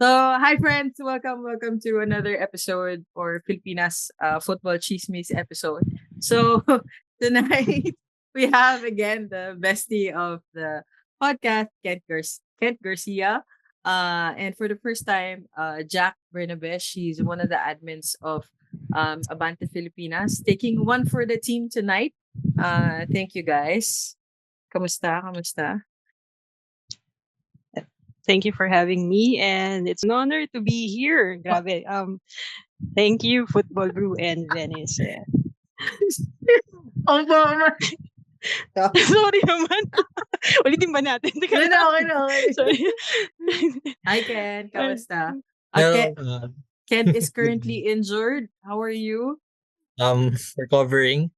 So, hi friends, welcome to another episode for Filipinas football chismis episode. So, tonight we have again the bestie of the podcast, Kent Garcia. And for the first time, Jack Bernabesh, she's one of the admins of Abante Filipinas, taking one for the team tonight. Thank you guys. Kamusta? Kamusta? Thank you for having me, and it's an honor to be here. Grabe. Thank you, Futbol Brew and Venice. Ang bama. Sorry naman. Ulitin ba natin? Teka Okay na, lang. okay na, okay. Sorry. Hi, Ken. Kamusta? Hello, Ken is currently injured. How are you? recovering,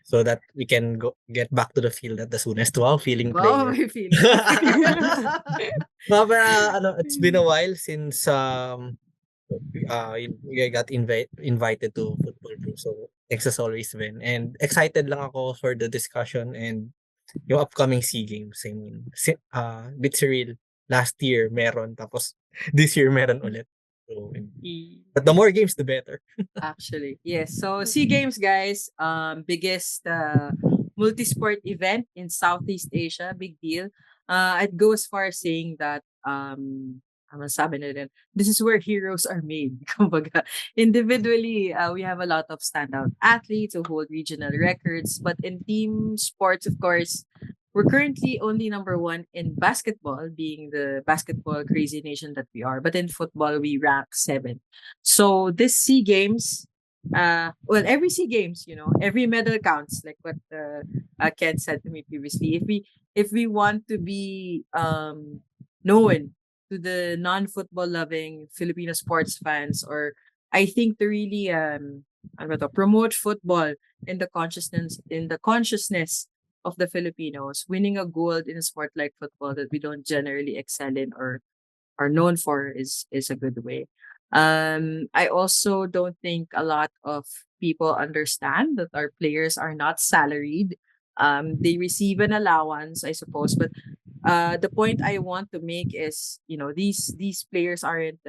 so that we can get back to the field at the soonest. Wow, feeling Wow, player. may feeling. It's been a while since I got invited to Football Brew. So thanks as always, Ben. And excited lang ako for the discussion and yung upcoming SEA Games. I mean, bit surreal. Last year meron, tapos this year meron ulit. So, but the more games, the better. Actually, yes. So SEA Games, guys, biggest multi-sport event in Southeast Asia, big deal. I'd go as far as saying that ano sabi nila, this is where heroes are made. Kumbaga, individually, we have a lot of standout athletes who hold regional records, but in team sports, of course, we're currently only number one in basketball, being the basketball crazy nation that we are. But in football, we rank 7. So this SEA Games, well, every SEA Games, every medal counts. Like what Ken said to me previously. If we want to be known to the non-football loving Filipino sports fans, or I think to really promote football in the consciousness of the Filipinos, winning a gold in a sport like football that we don't generally excel in or are known for is a good way. I also don't think a lot of people understand that our players are not salaried. They receive an allowance, I suppose, but the point I want to make is, these players aren't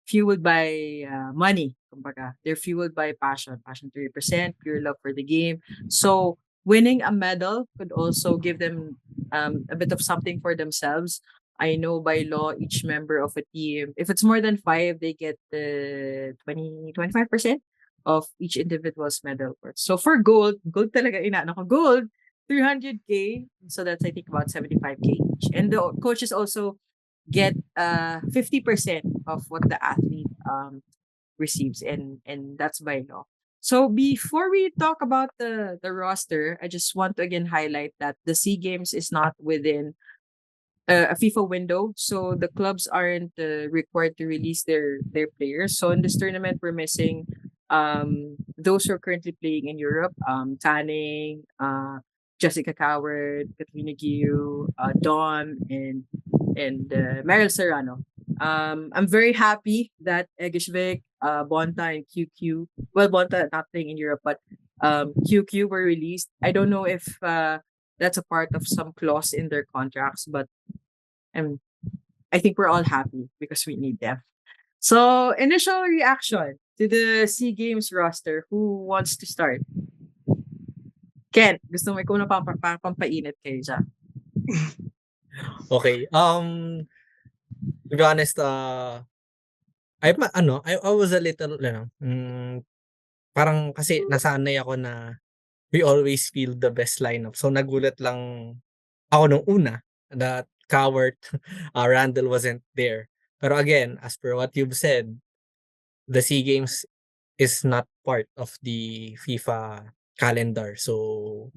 fueled by money. Kumbaga. They're fueled by passion to represent, pure love for the game. So winning a medal could also give them a bit of something for themselves. I know by law, each member of a team, if it's more than 5, they get the 25% of each individual's medal worth. So for gold talaga inaano ko, gold, 300K. So that's, I think, about 75K each. And the coaches also get 50% of what the athlete receives, and that's by law. So before we talk about the roster, I just want to again highlight that the SEA Games is not within a FIFA window, so the clubs aren't required to release their players. So in this tournament, we're missing those who are currently playing in Europe, Tanning, Jessica Coward, Katrina Giu, Dawn, and Meryl Serrano. I'm very happy that Egishvik, Bonta, and QQ, well, Bonta not playing in Europe, but QQ were released. I don't know if that's a part of some clause in their contracts, but I think we're all happy because we need them. So, initial reaction to the SEA Games roster. Who wants to start? Ken, gusto mo ikaw na pampainit kayo dyan. Okay. To be honest, I was a little, parang kasi nasanay ako na we always feel the best lineup. So nagulat lang ako nung una that Coward, Randall wasn't there. Pero again, as per what you've said, the SEA Games is not part of the FIFA calendar. So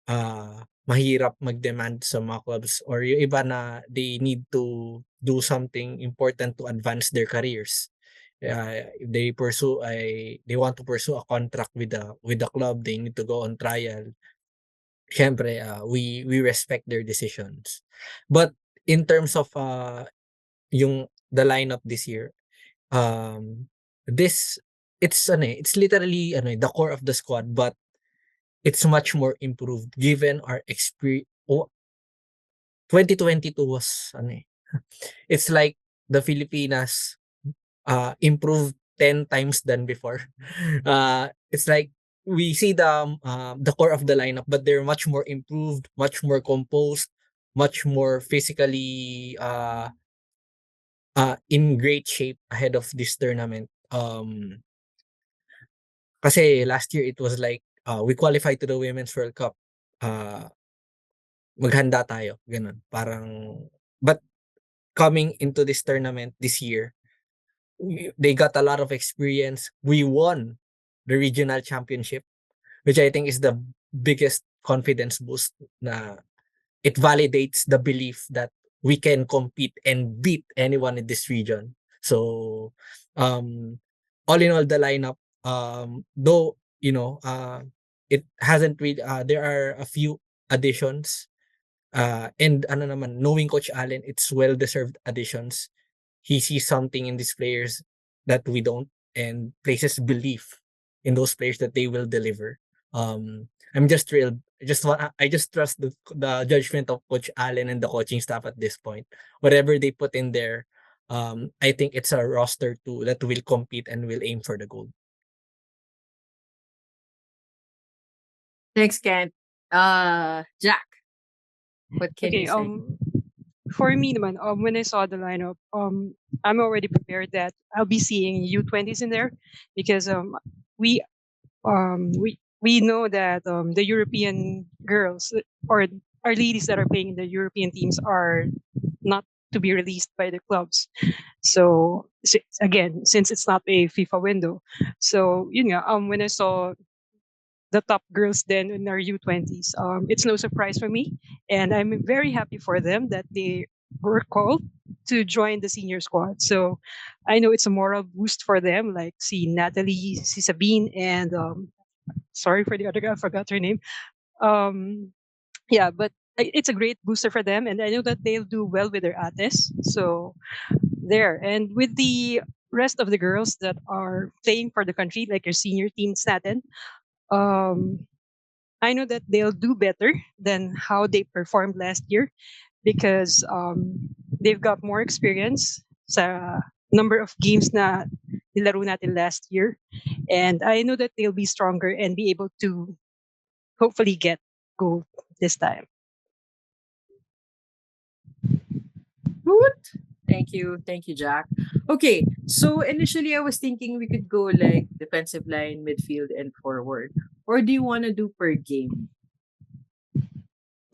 mahirap mag-demand sa mga clubs or yung iba na they need to do something important to advance their careers. If they want to pursue a contract with the club, they need to go on trial. Syempre, we respect their decisions. But in terms of the lineup this year, this it's literally the core of the squad, but it's much more improved given our experience. 2022 was It's like the Filipinas improved 10 times than before. It's like we see the core of the lineup, but they're much more improved, much more composed, much more physically in great shape ahead of this tournament. Kasi last year it was like we qualified to the Women's World Cup. Uh, Maghanda tayo, ganun. Parang but coming into this tournament this year, they got a lot of experience. We won the regional championship, which I think is the biggest confidence boost na it validates the belief that we can compete and beat anyone in this region. So, all in all, the lineup, though, it hasn't really, there are a few additions. And ano naman, knowing Coach Allen, it's well-deserved additions. He sees something in these players that we don't and places belief in those players that they will deliver. I'm just thrilled. I just trust the judgment of Coach Allen and the coaching staff at this point. Whatever they put in there, I think it's a roster too that will compete and will aim for the gold. Thanks, Kent. Jack, what can you Okay, say? for me naman, when I saw the lineup, I'm already prepared that I'll be seeing U20s in there because we we know that the European girls or our ladies that are playing in the European teams are not to be released by the clubs. So again, since it's not a FIFA window, so when I saw the top girls then in our U20s, it's no surprise for me, and I'm very happy for them that they were called to join the senior squad. So I know it's a moral boost for them, like see Natalie, see Sabine, and sorry for the other girl, I forgot her name. Yeah, but it's a great booster for them, and I know that they'll do well with their ates. So there, and with the rest of the girls that are playing for the country, like your senior team, Satin, um, I know that they'll do better than how they performed last year because they've got more experience sa number of games na nilaro natin last year. And I know that they'll be stronger and be able to hopefully get gold this time. Good. Thank you, Jack. Okay, so initially I was thinking we could go like defensive line, midfield, and forward. Or do you want to do per game?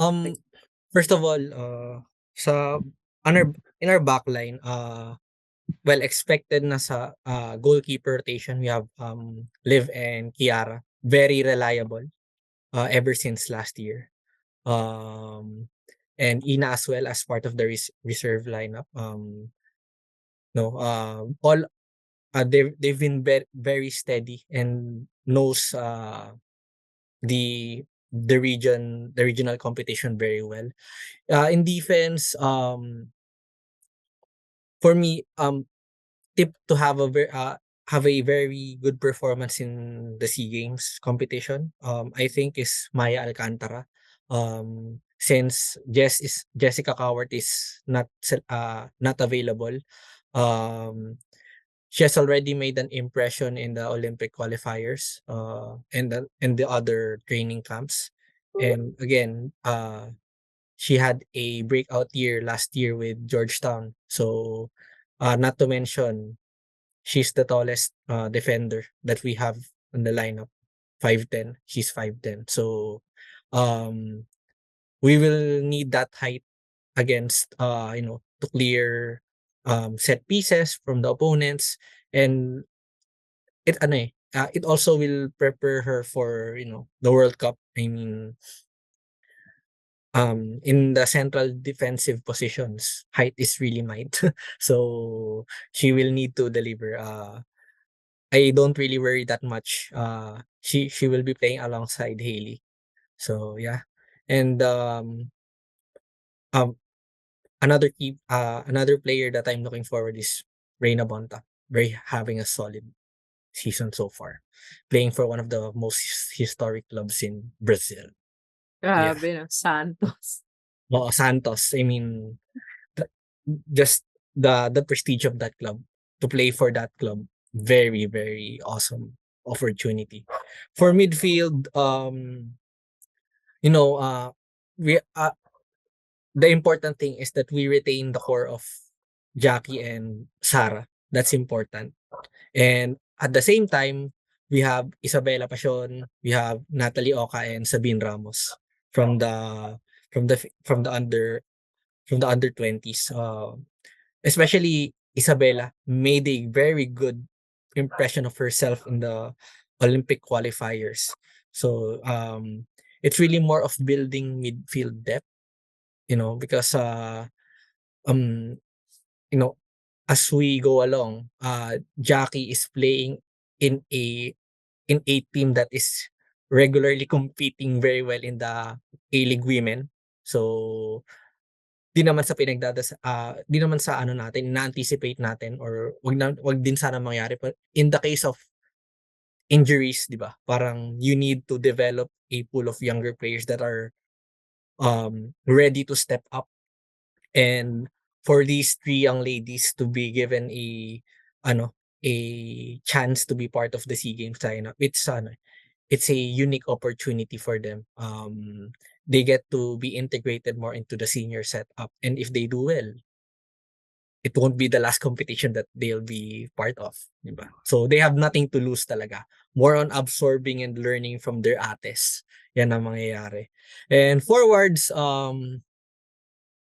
Um, First of all, sa on our in our backline, well expected na sa goalkeeper rotation we have Liv and Kiara, very reliable ever since last year. And Ina as well as part of the reserve lineup. No, all they've been very steady and knows the regional competition very well. In defense, for me, tip to have a very good performance in the SEA Games competition, I think is Maya Alcantara. Since Jessica Cowart is not available, um, she has already made an impression in the Olympic qualifiers, and the other training camps. And again, she had a breakout year last year with Georgetown. So, not to mention, she's the tallest defender that we have in the lineup. 5'10". She's 5'10". So, um, we will need that height against, to clear set pieces from the opponents, and it also will prepare her for the World Cup. I mean, in the central defensive positions, height is really might. So she will need to deliver. I don't really worry that much. She will be playing alongside Haley. So yeah. And um another player that I'm looking forward is Reina Bonta. Very having a solid season so far. Playing for one of the most historic clubs in Brazil. Yeah. Grabe, no? Santos. Oo, Santos. I mean, just the prestige of that club, to play for that club, very very awesome opportunity. For midfield, you know, we the important thing is that we retain the core of Jackie and Sarah. That's important. And at the same time, we have Isabela Pasion, we have Natalie Oka and Sabine Ramos from the from the under 20s. Especially Isabela made a very good impression of herself in the Olympic qualifiers. So it's really more of building midfield depth, because um you know as we go along, Jackie is playing in a team that is regularly competing very well in the A-League Women. So, 'di naman sa ano natin, na-anticipate natin, or 'wag din sana mangyari, but in the case of injuries, 'di ba? Parang you need to develop a pool of younger players that are ready to step up. And for these three young ladies to be given ano, a chance to be part of the SEA Games lineup, it's a unique opportunity for them. They get to be integrated more into the senior setup, and if they do well, it won't be the last competition that they'll be part of, di ba? So they have nothing to lose talaga. More on absorbing and learning from their ates. Yan ang mangyayari. And forwards,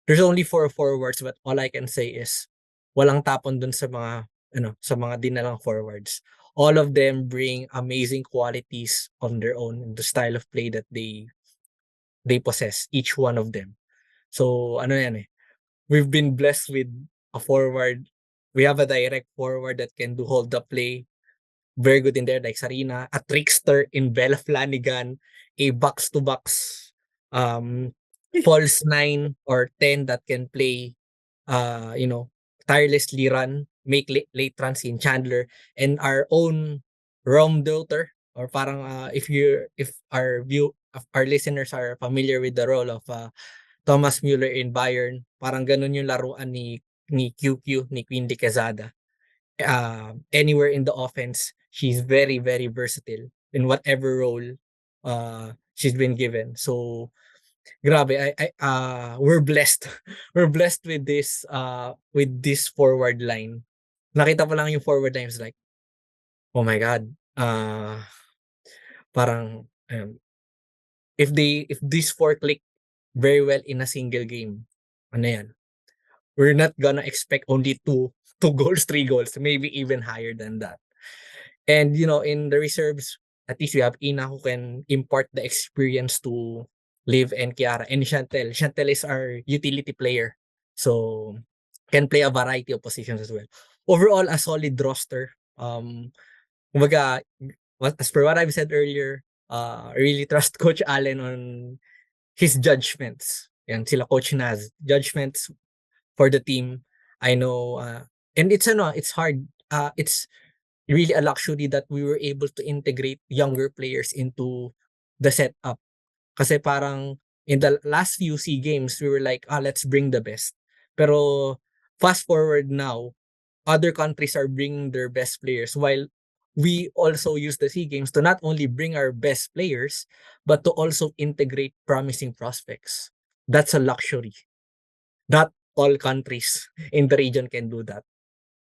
there's only 4 forwards, but all I can say is walang tapon dun sa mga dinalang forwards. All of them bring amazing qualities on their own, and the style of play that they possess, each one of them. So ano yan, we've been blessed with a forward. We have a direct forward that can do hold the play, very good in there, like Sarina, a trickster in Bella Flanagan, a box to box false 9 or 10 that can play, you know, tirelessly run, make late runs in Chandler, and our own Rom Daughter, or parang if our listeners are familiar with the role of Thomas Muller in Bayern, parang ganun yung laruan ni QQ, ni Queen de Quezada. Anywhere in the offense, she's very very versatile in whatever role she's been given. So grabe, we're blessed. We're blessed with this forward line. Nakita ko lang yung forward line, I was like, oh my god. Parang if these 4 click very well in a single game, ano yan? We're not gonna expect only two goals, 3 goals, maybe even higher than that. And in the reserves, at least we have Ina who can impart the experience to Liv and Kiara, and Chantel. Chantel is our utility player. So can play a variety of positions as well. Overall, a solid roster. Kumbaga, as per what I've said earlier, I really trust Coach Allen on his judgments. Yan, sila Coach Naz. Judgments for the team. I know, and it's hard. It's really a luxury that we were able to integrate younger players into the setup. Kasi parang in the last few SEA Games, we were like, let's bring the best. Pero fast forward now, other countries are bringing their best players, while we also use the SEA Games to not only bring our best players, but to also integrate promising prospects. That's a luxury. Not all countries in the region can do that.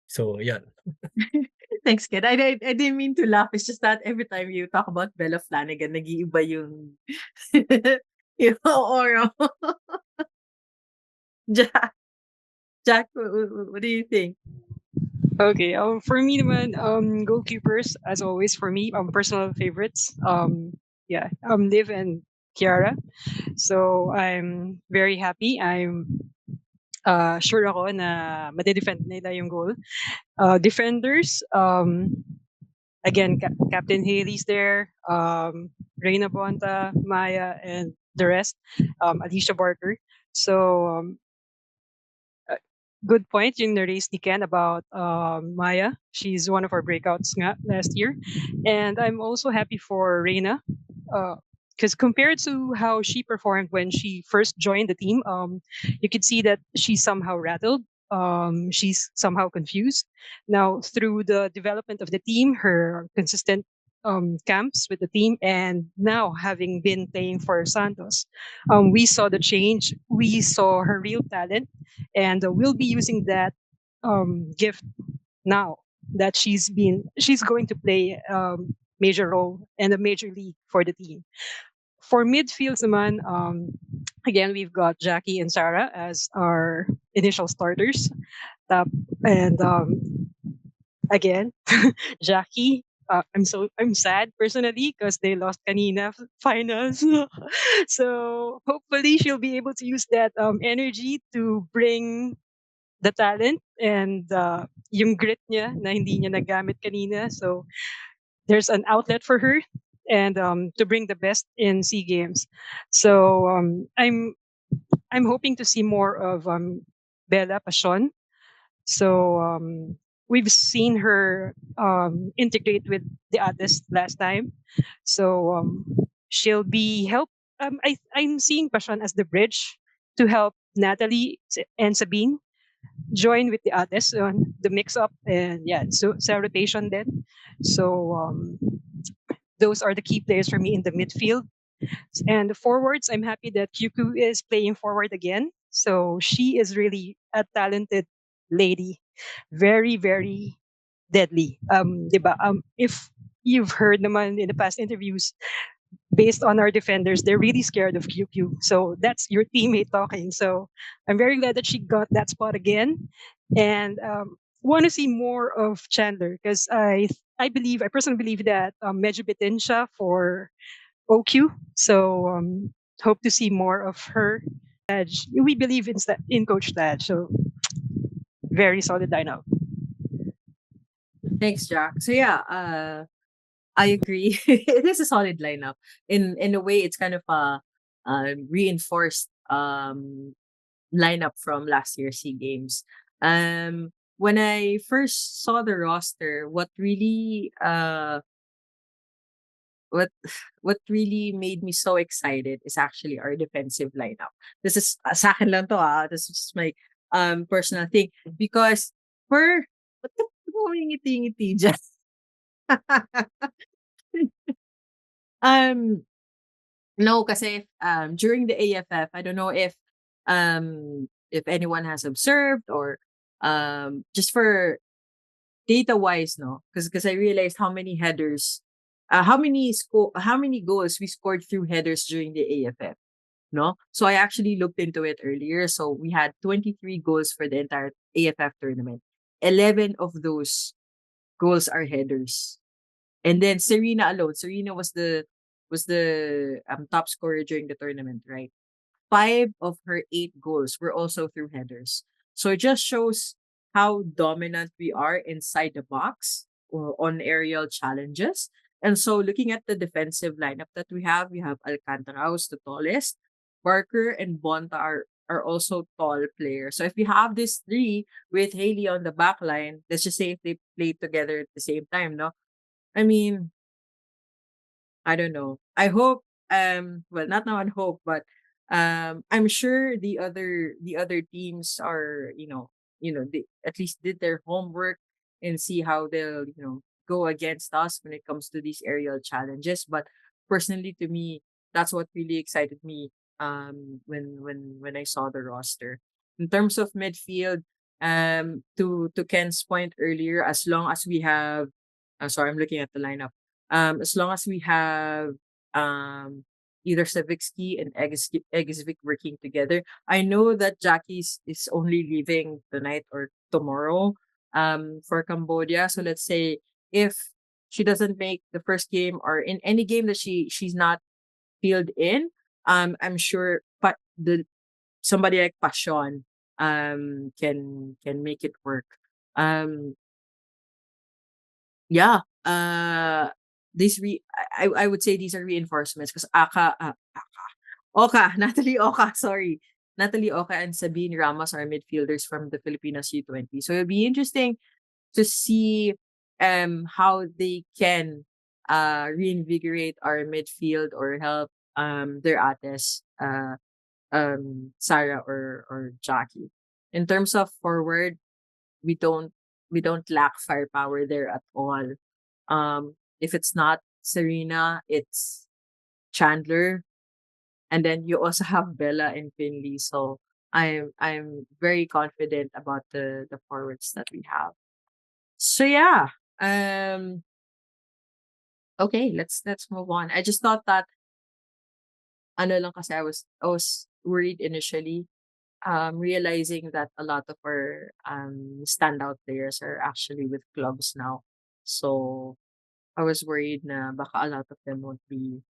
So, yan. Thanks, kid. I didn't mean to laugh. It's just that every time you talk about Bella Flanagan, nag-iiba yung yung aura mo. Jack, Jack, what do you think? Okay, for me naman, goalkeepers, as always, for me, personal favorites, yeah, Liv and Kiara. So I'm very happy. I'm sure ako na madedefend nila yung goal. Defenders, again, Captain Haley's there, Reina Bonta, Maya, and the rest, Alicia Barker. So good point yung na-raise ni Ken about Maya. She's one of our breakouts nga last year. And I'm also happy for Reina, because compared to how she performed when she first joined the team, you could see that she somehow rattled. she's somehow confused. Now, through the development of the team, her consistent camps with the team, and now having been playing for Santos, we saw the change. We saw her real talent, and we'll be using that gift now that she's going to play major role and a major league for the team. For midfields naman, again, we've got Jackie and Sarah as our initial starters. Tap, and again, Jackie. I'm sad personally because they lost kanina finals. So hopefully she'll be able to use that energy to bring the talent and yung grit niya na hindi niya nagamit kanina. So there's an outlet for her and to bring the best in SEA Games. So I'm hoping to see more of Bella Passion. So we've seen her integrate with the artist last time. So she'll be help. I'm seeing Passion as the bridge to help Natalie and Sabine join with the artist on the mix up, and yeah, so rotation then. So those are the key players for me in the midfield. And the forwards, I'm happy that Kyuku is playing forward again. So she is really a talented lady, very very deadly. Diba? If you've heard naman in the past interviews, based on our defenders, they're really scared of QQ. So that's your teammate talking. So I'm very glad that she got that spot again, and want to see more of Chandler because I personally believe that medyo bitin siya for OQ. So hope to see more of her. Taj, we believe in Coach Taj. So very solid lineup. Thanks, Jack. So yeah, I agree. It is a solid lineup. In a way, it's kind of a reinforced lineup from last year's SEA Games. When I first saw the roster, what what really made me so excited is actually our defensive lineup. This is sa akin lang to this is my personal thing because for what the ngiti-ngiti diyan? um no kasi during the AFF I don't know if anyone has observed or just for data wise, no, because I realized how many headers, how many goals we scored through headers during the AFF, no. So I actually looked into it earlier. So we had 23 goals for the entire AFF tournament. 11 of those goals are headers, and then Serena alone. Serena was the top scorer during the tournament, right? 5 of her 8 goals were also through headers. So it just shows how dominant we are inside the box or on aerial challenges. And so looking at the defensive lineup that we have Alcantara, who's the tallest. Barker and Bonta are also tall players. So if we have these three with Haley on the back line, let's just say if they play together at the same time, no? I mean, I don't know. I hope well not now and hope, but I'm sure the other teams are, they at least did their homework and see how they'll, go against us when it comes to these aerial challenges. But personally to me, that's what really excited me when I saw the roster. In terms of midfield, to Ken's point earlier, as long as we have sorry, I'm looking at the lineup as long as we have um, either Savitsky and Egisvik working together. I know that Jackie is only leaving tonight or tomorrow for Cambodia. So let's say if she doesn't make the first game or in any game that she's not filled in, I'm sure the somebody like Passion can make it work. Um Yeah. I would say these are reinforcements because Oka, Natalie Oka, sorry. Natalie Oka and Sabine Ramos are midfielders from the Filipinas U20. So it'll be interesting to see how they can reinvigorate our midfield or help their ates Sarah or Jackie. In terms of forward, we don't we don't lack firepower there at all. If it's not Serena, it's Chandler, and then you also have Bella and Finley. So I'm very confident about the forwards that we have. So yeah. Um okay, let's move on. I just thought that ano lang kasi I was worried initially, realizing that a lot of our standout players are actually with clubs now. So I was worried na baka a lot of them won't be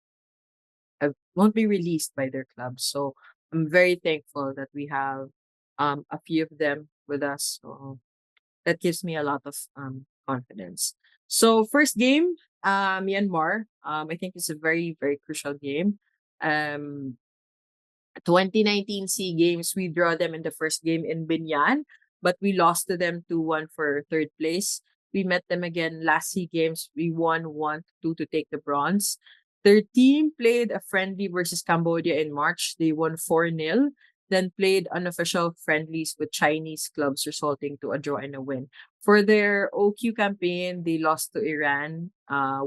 released by their clubs. So I'm very thankful that we have a few of them with us. So that gives me a lot of confidence. So first game, Myanmar. I think it's a very, very crucial game. Um 2019 SEA Games, we draw them in the first game in Binyan, but we lost to them 2-1 for third place. We met them again last SEA Games. We won 1-2 to take the bronze. Their team played a friendly versus Cambodia in March. They won 4-0, then played unofficial friendlies with Chinese clubs, resulting to a draw and a win. For their OQ campaign, they lost to Iran 1-0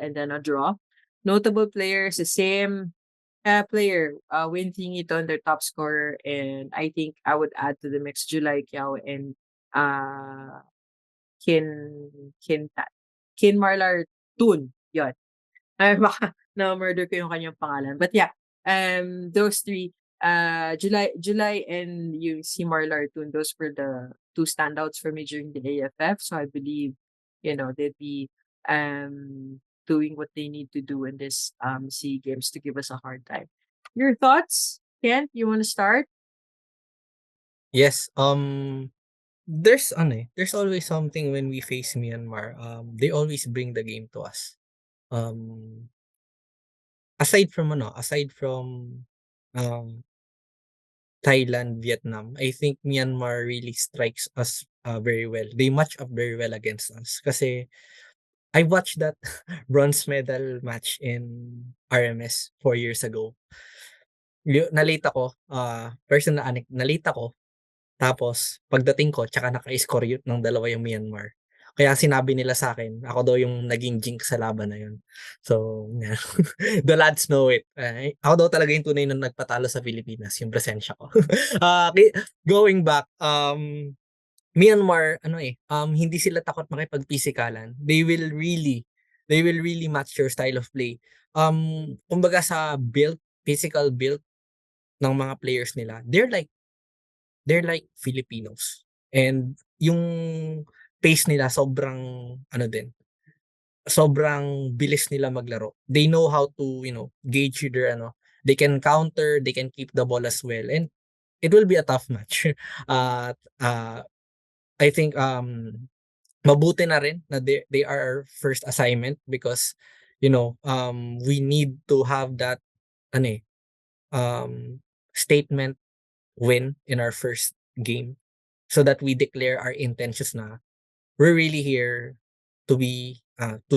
and then a draw. Notable players, the same player, Win Thingiton, their top scorer, and I think I would add to the mix July Kiao and uh, Kin Kin Marlar Tun. Yun. Ay, baka na-murder ko yung kanyang pangalan. But yeah, those three, July and yung si Marlar Tun, those were the two standouts for me during the AFF. So I believe, they'd be doing what they need to do in this SEA Games to give us a hard time. Your thoughts, Ken? You want to start? Yes, there's there's always something when we face Myanmar. They always bring the game to us. Um, aside from um Thailand, Vietnam, I think Myanmar really strikes us very well. They match up very well against us. Kasi I watched that bronze medal match in RMS 4 years ago. Nalate ako, personal nalate ako. Tapos pagdating ko tsaka naka-score ng dalawa yung Myanmar. Kaya sinabi nila sa akin, ako daw yung naging jinx sa laban na yun. So, yeah. The lads know it. Ako daw talaga yung tunay na nagpatalo sa Pilipinas, yung presensya ko. Going back, Myanmar, hindi sila takot makipag-pisikalan. They will really match your style of play. Kumbaga sa physical build ng mga players nila, they're like Filipinos. And yung pace nila sobrang bilis nila maglaro. They know how to, gauge they can counter, they can keep the ball as well. And it will be a tough match. uh, uh, I think mabuti na rin na they are our first assignment because we need to have that ano statement win in our first game so that we declare our intentions na we're really here to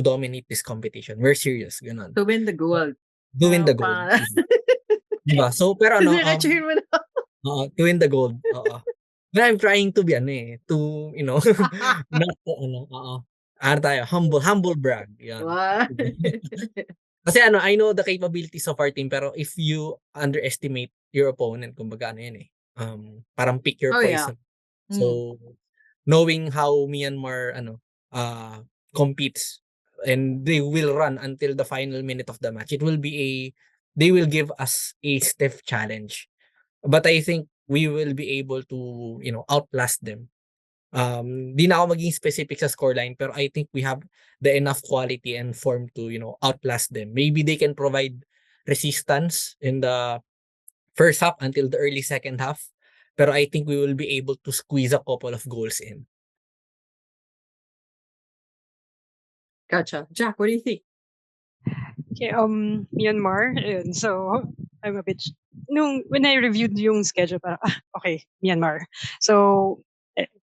dominate this competition. We're serious, ganun. To win the gold. To win the gold. Diba? So, pero Kasi mo na. to win the gold. Oo. But I'm trying to be not tayo, humble brag. Yan. Wow. Kasi I know the capabilities of our team pero if you underestimate your opponent, kumbaga yun parang pick your Oh, yeah. poison. So, knowing how Myanmar competes and they will run until the final minute of the match, they will give us a stiff challenge. But I think we will be able to, outlast them. Di na ako maging specific sa scoreline pero I think we have the enough quality and form to, outlast them. Maybe they can provide resistance in the first half until the early second half. Pero I think we will be able to squeeze a couple of goals in. Gotcha. Jack, what do you think? Okay, Myanmar. Ayun, so I'm a bit when I reviewed yung schedule, parang, okay, Myanmar. So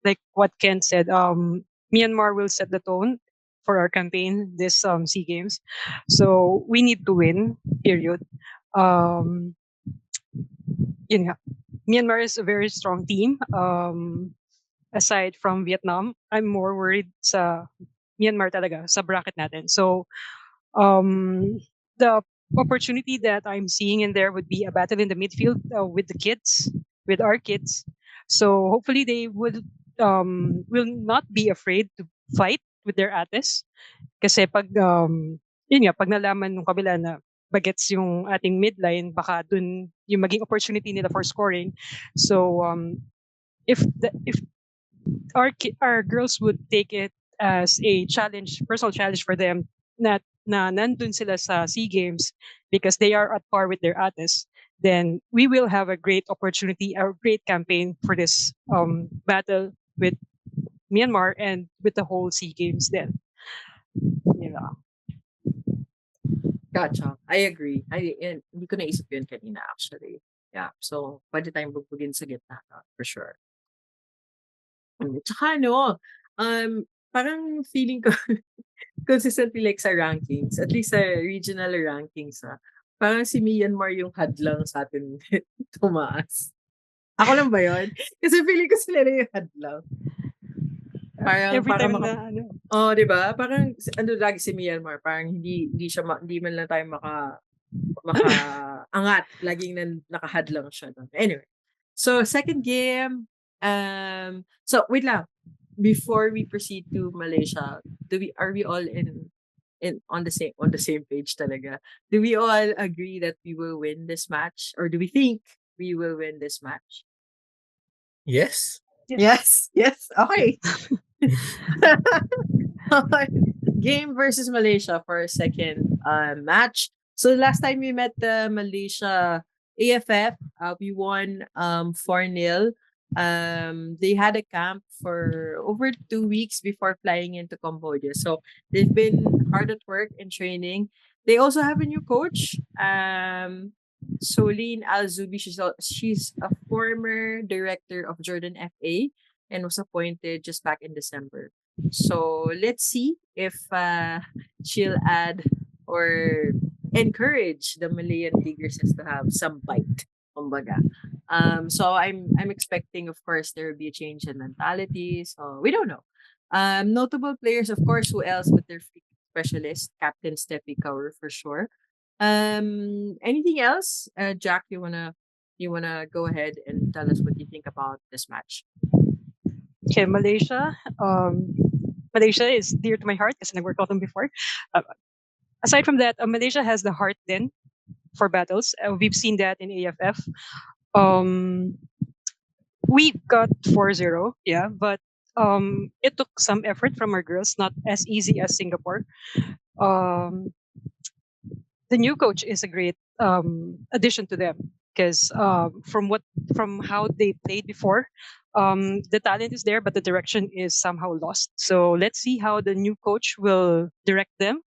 like what Kent said, Myanmar will set the tone for our campaign this SEA Games. So we need to win. Period. Yun nga. Myanmar is a very strong team. Aside from Vietnam, I'm more worried sa Myanmar talaga, sa bracket natin. So, the opportunity that I'm seeing in there would be a battle in the midfield with the kids, with our kids. So hopefully they will not be afraid to fight with their ates. Kasi pag yun nga, pag nalaman ng kabila na bagets yung ating midline, baka dun yung maging opportunity nila for scoring. So if our girls would take it as a challenge, personal challenge for them, na nandun sila sa SEA Games because they are at par with their ates, then we will have a great opportunity, a great campaign for this battle with Myanmar and with the whole SEA Games then. Yeah. Gotcha. I agree. Hindi ko naisip yun kanina actually. Yeah. So, pwede tayong bugbugin sa gitna for sure. Tsaka parang feeling ko consistently like sa rankings, at least sa regional rankings, parang si Myanmar yung hadlang sa atin tumaas. Ako lang ba yun? Kasi feeling ko sila na yung hadlang. Parang Every para time na di ba? Parang lagi si Myanmar, parang hindi man lang tayo makaangat, laging nakahadlang siya doon. Anyway. So second game, so wait lang. Before we proceed to Malaysia, are we all on the same page talaga? Do we all agree that we will win this match, or do we think we will win this match? Yes. Yes. Okay. Game versus Malaysia for a second match. So last time we met the Malaysia AFF, we won 4-0. They had a camp for over 2 weeks before flying into Cambodia. So they've been hard at work and training. They also have a new coach, Soline Al-Zubi. She's a former director of Jordan FA and was appointed just back in December. So let's see if she'll add or encourage the Malayan Tigresses to have some bite. Kumbaga. So I'm expecting, of course, there will be a change in mentality. So we don't know. Notable players, of course, who else but their free specialist, Captain Steffi Kaur for sure. Anything else, Jack? You wanna go ahead and tell us what you think about this match? Okay, Malaysia. Malaysia is dear to my heart kasi nag-work out them before. Aside from that, Malaysia has the heart then for battles. We've seen that in AFF. We got 4-0, yeah, but it took some effort from our girls, not as easy as Singapore. The new coach is a great addition to them because from how they played before, the talent is there, but the direction is somehow lost. So let's see how the new coach will direct them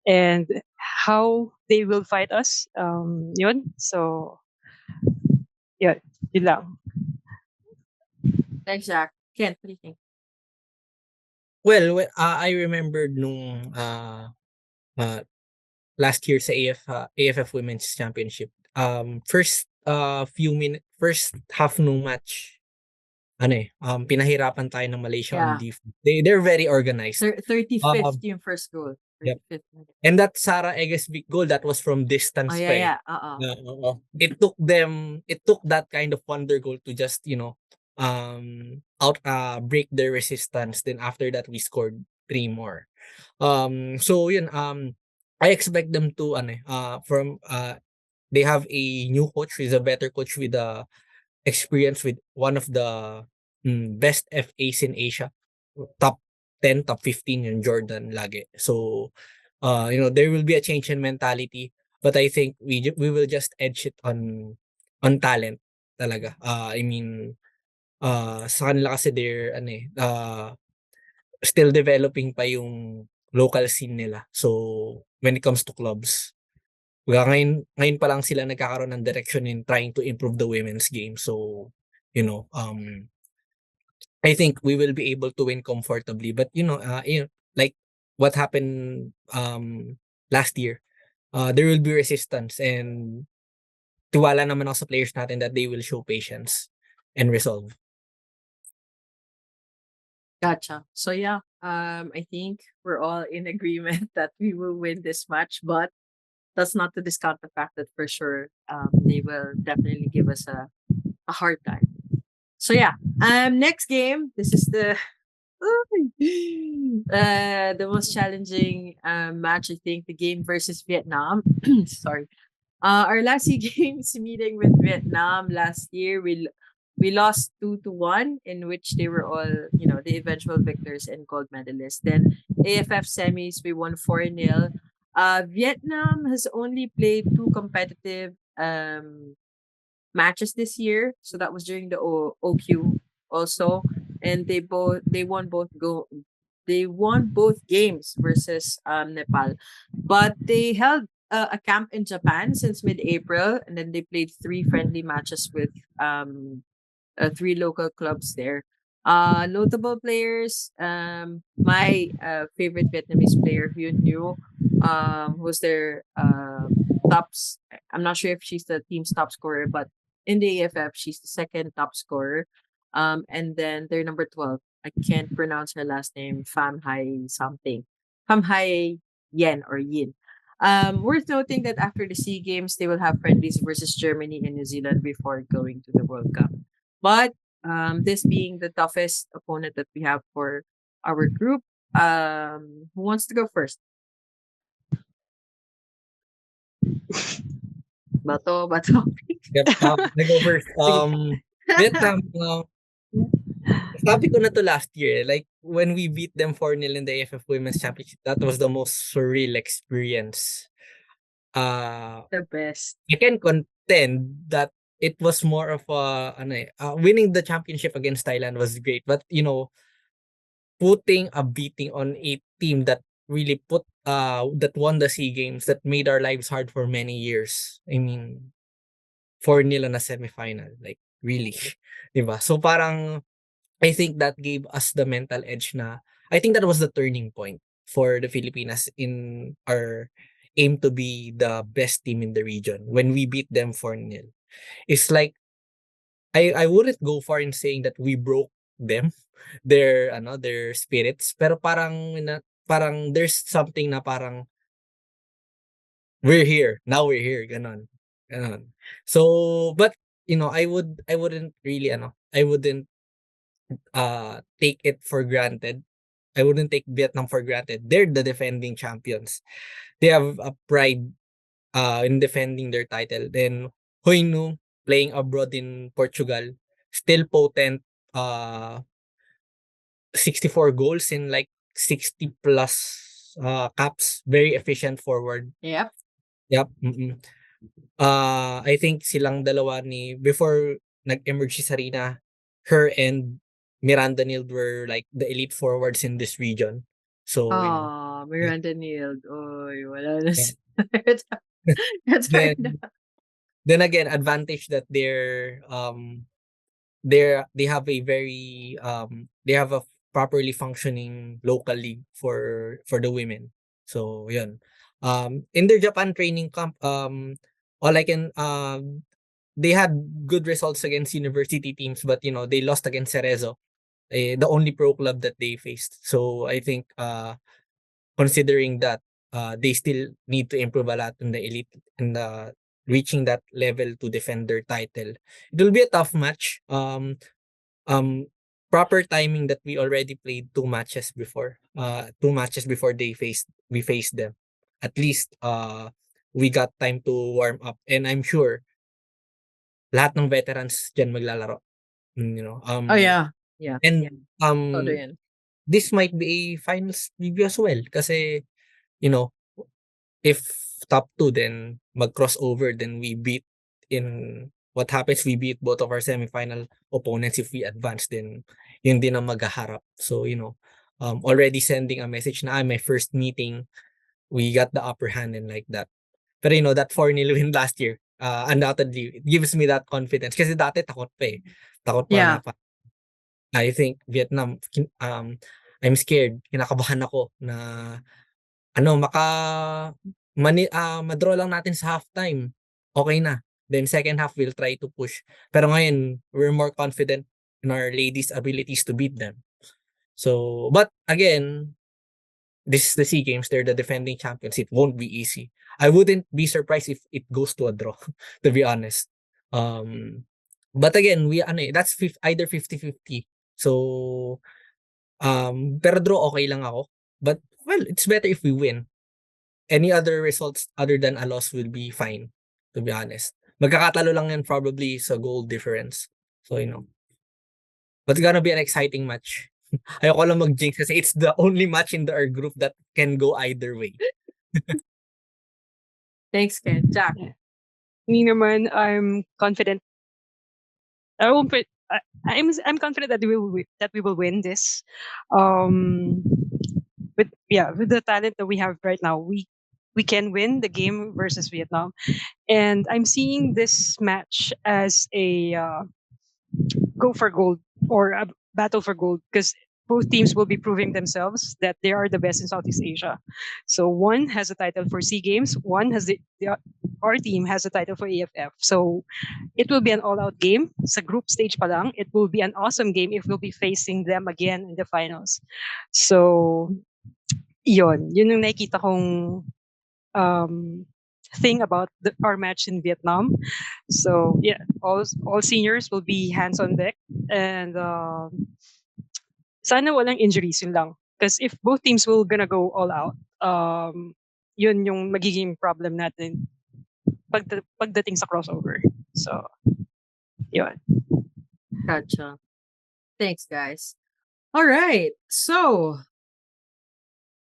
and how they will fight us. Yun. So, yeah, yun lang. Thanks, Jack. Ken, what do you think? Well, I remembered nung last year sa AFF Women's Championship. First first half nung match, pinahirapan tayo ng Malaysia on defense. They're very organized. 35th yung first goal. 35th. Yep. And that Sarah Egesvik goal, that was from distance. It took that kind of wonder goal to just, break their resistance. Then after that, we scored 3 more. So yun, I expect them to they have a new coach, who's a better coach with experience with one of the best FAs in Asia, top 10, top 15 in Jordan lagi. So there will be a change in mentality, but I think we will just edge it on talent talaga. I mean, sa kanila kasi they're still developing pa yung local scene nila. So when it comes to clubs, ngayon pa lang sila nagkakaroon ng direction in trying to improve the women's game. So I think we will be able to win comfortably. But like what happened last year, there will be resistance, and tiwala naman ako sa players natin that they will show patience and resolve. Gotcha. So yeah, I think we're all in agreement that we will win this match, but that's not to discount the fact that for sure they will definitely give us a hard time. So yeah, next game. This is the most challenging match. I think the game versus Vietnam. Sorry. Our last SEA Games meeting with Vietnam last year, we lost 2-1, in which they were all, the eventual victors and gold medalists. Then AFF semis, we won 4-0. Vietnam has only played two competitive matches this year. So that was during the OQ also. And they won both games versus Nepal. But they held a camp in Japan since mid-April, and then they played three friendly matches with three local clubs there. Notable players, my favorite Vietnamese player, Hyun Nhu, was their tops. I'm not sure if she's the team's top scorer, but in the AFF, she's the second top scorer. And then their number 12, I can't pronounce her last name, Pham Hai something. Pham Hai Yen or Yin. Worth noting that after the SEA Games, they will have friendlies versus Germany and New Zealand before going to the World Cup. But this being the toughest opponent that we have for our group, who wants to go first? Bato, bato. Yep, I go first. Vietnam, sabi ko na to last year, like when we beat them 4-0 in the AFF Women's Championship, that was the most surreal experience. The best. I can contend that it was more of winning the championship against Thailand was great, but putting a beating on a team that really that won the SEA Games, that made our lives hard for many years. I mean, 4-0 on a semifinal, like really, diba? So parang I think that gave us the mental edge na I think that was the turning point for the Filipinas in our aim to be the best team in the region when we beat them 4-0. It's like I wouldn't go far in saying that we broke them, their spirits, pero parang there's something na parang we're here, now we're here, ganon. Ganon. So but I wouldn't really I wouldn't take it for granted. I wouldn't take Vietnam for granted. They're the defending champions. They have a pride in defending their title. Then Huy Nu playing abroad in Portugal, still potent 64 goals in like 60 plus caps, very efficient forward. Yep. Yep. I think silang dalawa before nag-emerge si Sarina, her and Miranda Nild were like the elite forwards in this region. So, Miranda Nield. Oy, wala na. yeah. That's hard. Then again, advantage that they have a very they have a properly functioning local league for the women. So yun. In their Japan training camp, all I can they had good results against university teams, but they lost against Cerezo, the only pro club that they faced. So I think considering that they still need to improve a lot in the elite and reaching that level to defend their title. It will be a tough match. Proper timing that we already played two matches before. Two matches before we faced them. At least we got time to warm up, and I'm sure lahat ng veterans diyan maglalaro. Oh yeah. Yeah. And Todo yan. this might be a finals review as well kasi if top 2 then mag-crossover, then we beat what happens, we beat both of our semifinal opponents. If we advance, then yun din ang maghaharap. So already sending a message na my first meeting we got the upper hand and like that. Pero that 4-0 win last year, undoubtedly it gives me that confidence kasi dati takot pa eh. Takot pa Yeah. na I think Vietnam, I'm scared, kinakabahan ako na madraw lang natin sa halftime, okay na. Then second half, we'll try to push. Pero ngayon, we're more confident in our ladies' abilities to beat them. So, but again, this is the SEA Games. They're the defending champions. It won't be easy. I wouldn't be surprised if it goes to a draw, to be honest. But again, that's either 50-50. So, pero draw okay lang ako. But, well, it's better if we win. Any other results other than a loss will be fine, to be honest. Magkakatalo lang yan probably sa goal difference. So, but it's gonna be an exciting match. Ayoko lang mag-jinx kasi it's the only match in our group that can go either way. Thanks, Ken. Jack. Me naman, I'm confident. I won't put, I'm confident that we will win this. With the talent that we have right now, we can win the game versus Vietnam, and I'm seeing this match as a go for gold or a battle for gold because both teams will be proving themselves that they are the best in Southeast Asia. So one has a title for SEA Games, one has our team has a title for AFF. So it will be an all-out game. Sa group stage pa lang, it will be an awesome game if we'll be facing them again in the finals. So yun yung nakikita kong thing about our match in Vietnam. So yeah, all seniors will be hands on deck, and sana walang injuries yun lang. Because if both teams will gonna go all out, yun yung magiging problem natin pagdating sa crossover. So, yun. Gotcha. Thanks, guys. All right. So,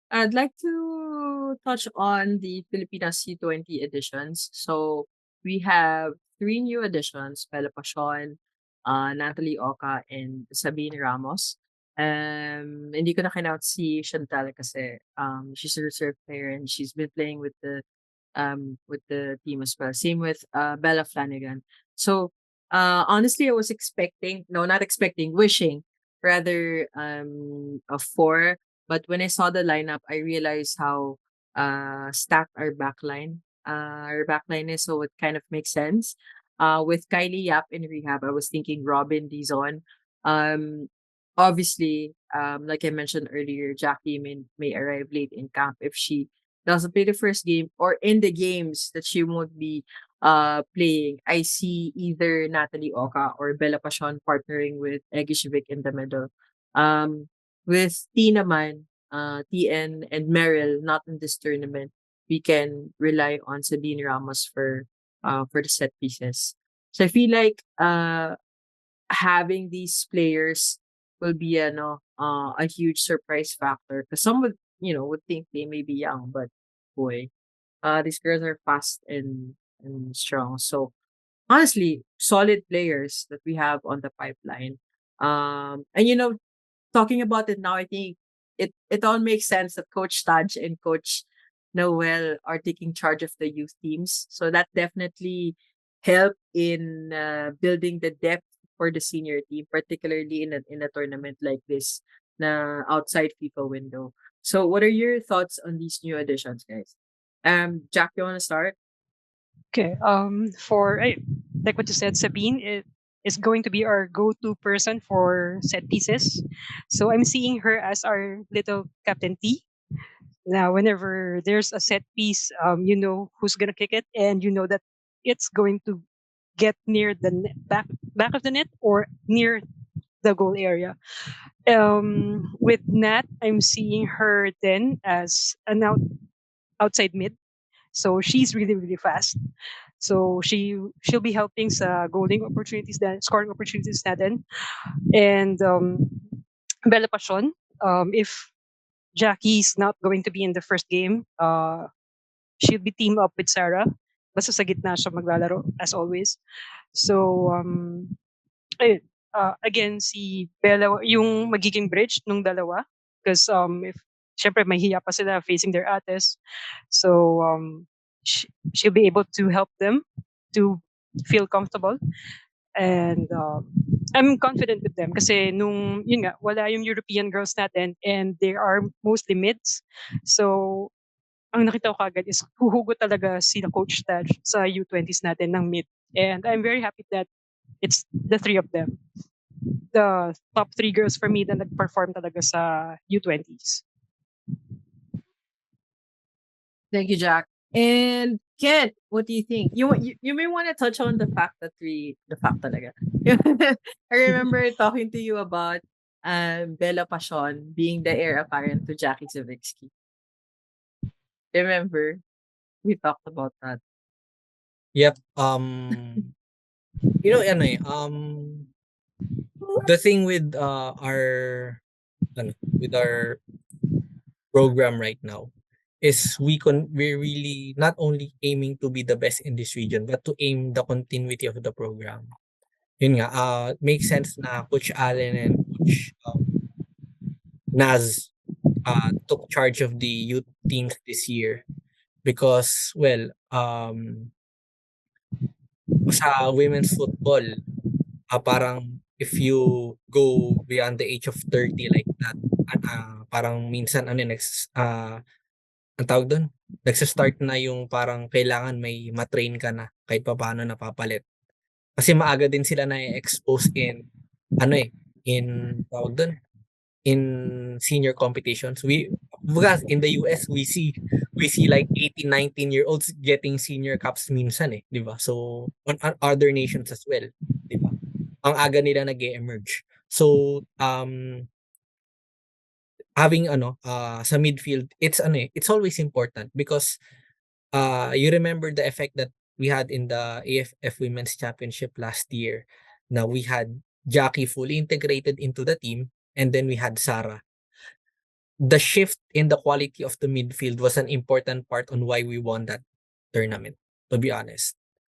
I'd like to touch on the Filipinas C20 editions. So, we have 3 new additions, Bella Pasion, Natalie Oka, and Sabine Ramos. Hindi ko na kinout si Chantal kasi she's a reserve player and she's been playing with the team as well. Same with Bella Flanagan. So honestly, I was wishing rather of 4. But when I saw the lineup, I realized how stacked our backline is. So it kind of makes sense. With Kylie Yap in rehab, I was thinking Robin Dizon. Um, Obviously, like I mentioned earlier, Jackie may arrive late in camp if she doesn't play the first game or in the games that she won't be playing. I see either Natalie Oka or Bella Pasion partnering with Egishvik in the middle. With T naman, TN and Meryl not in this tournament, we can rely on Sabine Ramos for the set pieces. So I feel like having these players will be a huge surprise factor because some would think they may be young, but boy, these girls are fast and strong. So honestly, solid players that we have on the pipeline. And talking about it now, I think it all makes sense that Coach Taj and Coach Noel are taking charge of the youth teams. So that definitely helped in building the depth for the senior team, particularly in a tournament like this, na outside FIFA window. So what are your thoughts on these new additions, guys? Jack, you want to start? Okay. Like what you said, Sabine is going to be our go-to person for set pieces. So I'm seeing her as our little Captain T. Now, whenever there's a set piece, you know who's gonna kick it, and you know that it's going to get near the back of the net or near the goal area. With Nat, I'm seeing her then as an outside mid. So she's really really fast. So she'll be helping sa scoring opportunities natin. And Bella Pasion, if Jackie's not going to be in the first game, she'll be teamed up with Sarah. Basta sa gitna siya maglalaro as always. So ayun, again si Bella yung magiging bridge nung dalawa because if syempre may hiya pa sila facing their ates. So she'll be able to help them to feel comfortable, and I'm confident with them kasi yun nga wala yung European girls natin and they are mostly mids. So ang nakita ko kagad is huhugot talaga si Coach Taj sa U20s natin ng mid. And I'm very happy that it's the three of them. The top three girls for me na nag-perform talaga sa U20s. Thank you, Jack. And Kent, what do you think? You may want to touch on the fact that the fact talaga. I remember talking to you about Bella Passion being the heir apparent to Jackie Savitsky. Remember? We talked about that. Yep. Ano eh, the thing with with our program right now is we're really not only aiming to be the best in this region but to aim the continuity of the program. Yun nga, makes sense na Coach Allen and Coach Naz took charge of the youth teams this year because sa women's football, parang if you go beyond the age of 30 like that, parang minsan ang tawag dun, nagsa-start na yung parang kailangan may ma-train ka na kahit papaano napapalit. Kasi maaga din sila na-expose in in tawag dun, in senior competitions. Because in the US we see like 18, 19-year-olds getting senior caps minsan 'di ba? So on other nations as well, 'di ba? Ang aga nila nag-e-emerge. So having sa midfield, it's always important because you remember the effect that we had in the AFF Women's Championship last year. Now we had Jackie fully integrated into the team and then we had Sarah. The shift in the quality of the midfield was an important part on why we won that tournament, to be honest.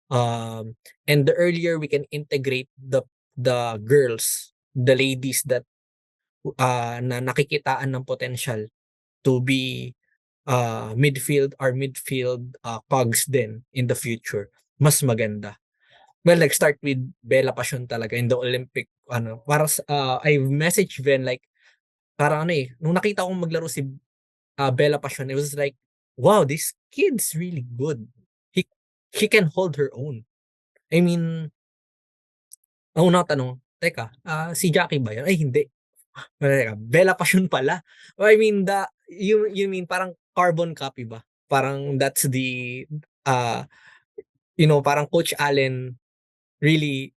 And the earlier we can integrate the girls, the ladies that na nakikitaan ng potential to be midfield cogs din in the future, mas maganda. Well, like start with Bella Passion talaga in the Olympic I messaged Ben like parang nung nakita kong maglaro si Bella Passion, it was like, wow, this kid's really good. He can hold her own. I mean, ang unang tanong, teka, si Jackie ba yun? Ay, hindi. Teka, Bella Passion pala. I mean, you mean parang carbon copy ba? Parang that's the, parang Coach Allen really,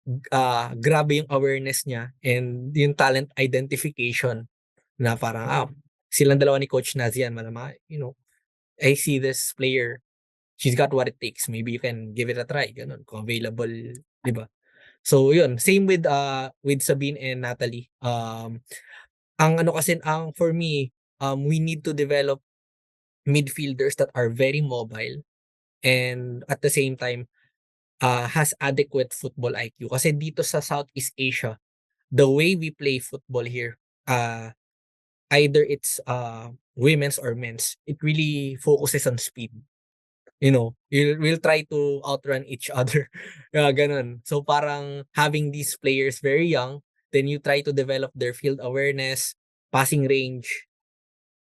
grabe yung awareness niya and yung talent identification na parang, silang dalawa ni Coach Nazian, malamang, I see this player, she's got what it takes. Maybe you can give it a try, ganun, kung available, di ba? So, yun. Same with Sabine and Natalie. Ang for me, we need to develop midfielders that are very mobile and at the same time, has adequate football IQ. Kasi dito sa Southeast Asia, the way we play football here, either it's women's or men's, it really focuses on speed. We'll try to outrun each other. Ganun. So parang having these players very young, then you try to develop their field awareness, passing range,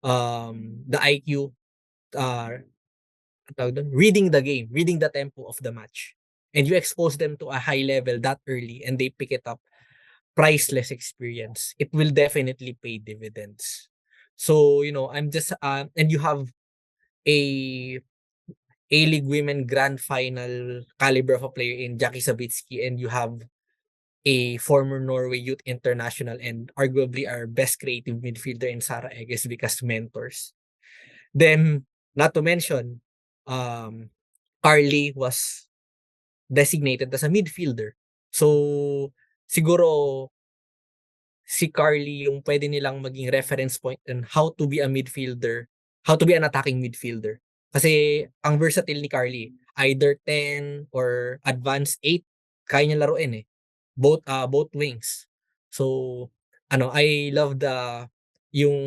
the IQ, reading the game, reading the tempo of the match. And you expose them to a high level that early and they pick it up. Priceless experience. It will definitely pay dividends. So, I'm just, and you have a A-League Women Grand Final caliber of a player in Jackie Savitsky and you have a former Norway Youth International and arguably our best creative midfielder in Sarah Eges because mentors. Then, not to mention, Carly was designated as a midfielder. So, siguro, si Carly yung pwede nilang maging reference point on how to be a midfielder, how to be an attacking midfielder. Kasi ang versatile ni Carly, either 10 or advanced 8, kaya niya laruin eh. Both wings. So, I love yung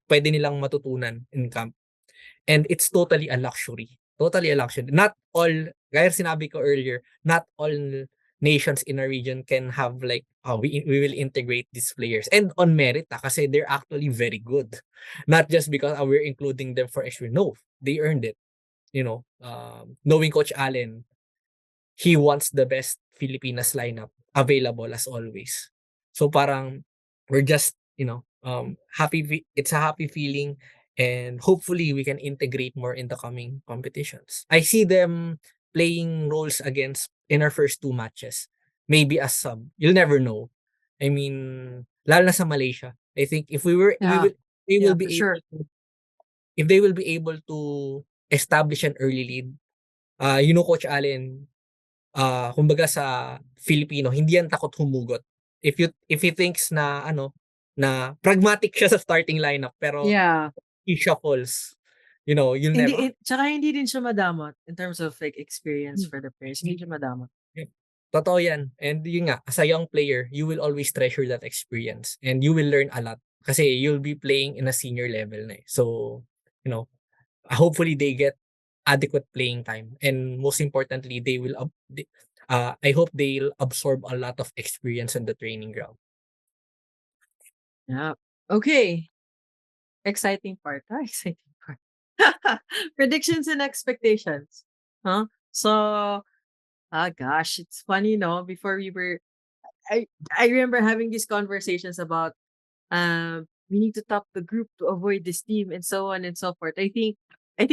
pwede nilang matutunan in camp. And it's totally a luxury. Totally a luxury. Not all, gaya sinabi ko earlier, not all nations in our region can have like, we will integrate these players. And on merit, kasi they're actually very good. Not just because we're including them for extra. No, they earned it. Knowing Coach Allen, he wants the best Filipinas lineup available as always. So parang we're just, it's a happy feeling, and hopefully we can integrate more in the coming competitions. I see them playing roles against in our first two matches. Maybe as sub. You'll never know. I mean, lalo na sa Malaysia. I think if Yeah. they Yeah, will for be sure. able to, if they will be able to establish an early lead, Coach Allen, kumbaga sa Filipino, hindi yan takot humugot. If he thinks na na pragmatic siya sa starting lineup, pero Yeah. he shuffles, you'll Hindi, never. tsaka hindi din siya madamot in terms of like experience Hmm. for the players. Hindi siya madamot. Totoo yan. And yun nga, as a young player, you will always treasure that experience and you will learn a lot kasi you'll be playing in a senior level na eh. So, hopefully they get adequate playing time, and most importantly, I hope they'll absorb a lot of experience in the training ground. Yeah. Okay. Exciting part. Exciting part. Predictions and expectations. Huh? So, gosh, it's funny, no? Before I remember having these conversations about we need to top the group to avoid this team and so on and so forth. I think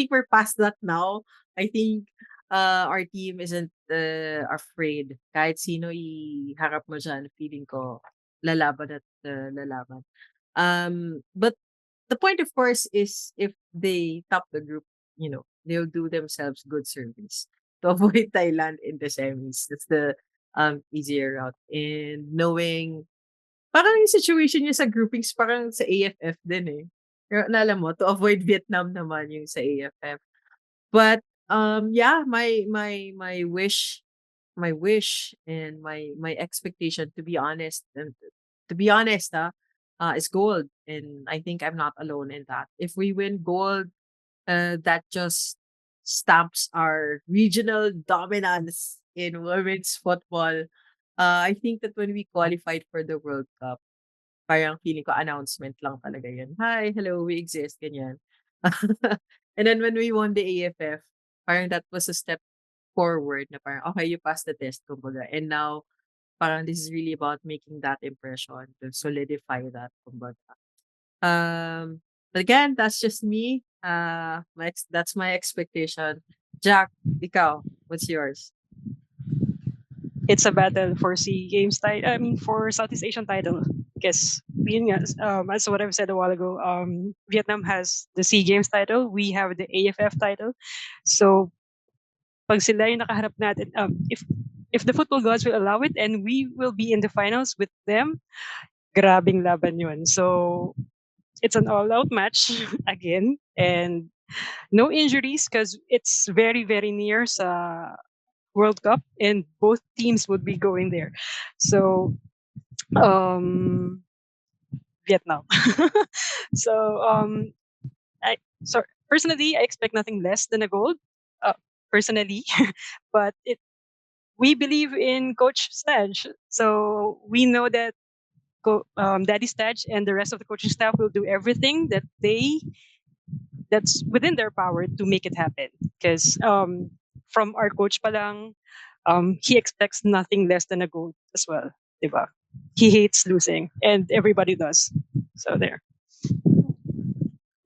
we're past that now. I think our team isn't afraid. Kahit sino iharap mo dyan, feeling ko lalaban at lalaban. But the point, of course, is if they top the group, they'll do themselves good service to avoid Thailand in the semis. That's the easier route. And knowing, parang yung situation niya sa groupings, parang sa AFF din eh. Pero alam mo, to avoid Vietnam naman yung sa AFF. But yeah, my wish and my expectation, to be honest, is gold, and I think I'm not alone in that. If we win gold, that just stamps our regional dominance in women's football. I think that when we qualified for the World Cup, parang feeling ko announcement lang talaga yun. Hi, hello, we exist, ganyan. And then when we won the AFF, parang that was a step forward na parang, okay, you passed the test, kumbaga. And now, parang this is really about making that impression, to solidify that, kumbaga. But again, that's just me. That's my expectation. Jack, ikaw, what's yours? It's a battle for SEA Games title. I mean, for Southeast Asian title. Because as what I've said a while ago, Vietnam has the SEA Games title. We have the AFF title. So, pag sila yung nakaharap natin, if the football gods will allow it, and we will be in the finals with them, grabing laban yun. So, it's an all-out match again, and no injuries because it's very, very near sa World Cup, and both teams would be going there. So, Vietnam. So, I so personally, I expect nothing less than a gold. Personally, but we believe in Coach Staj, so we know that Daddy Staj and the rest of the coaching staff will do everything that's within their power to make it happen. Because from our coach palang, he expects nothing less than a goal as well, diba? He hates losing, and everybody does. So there.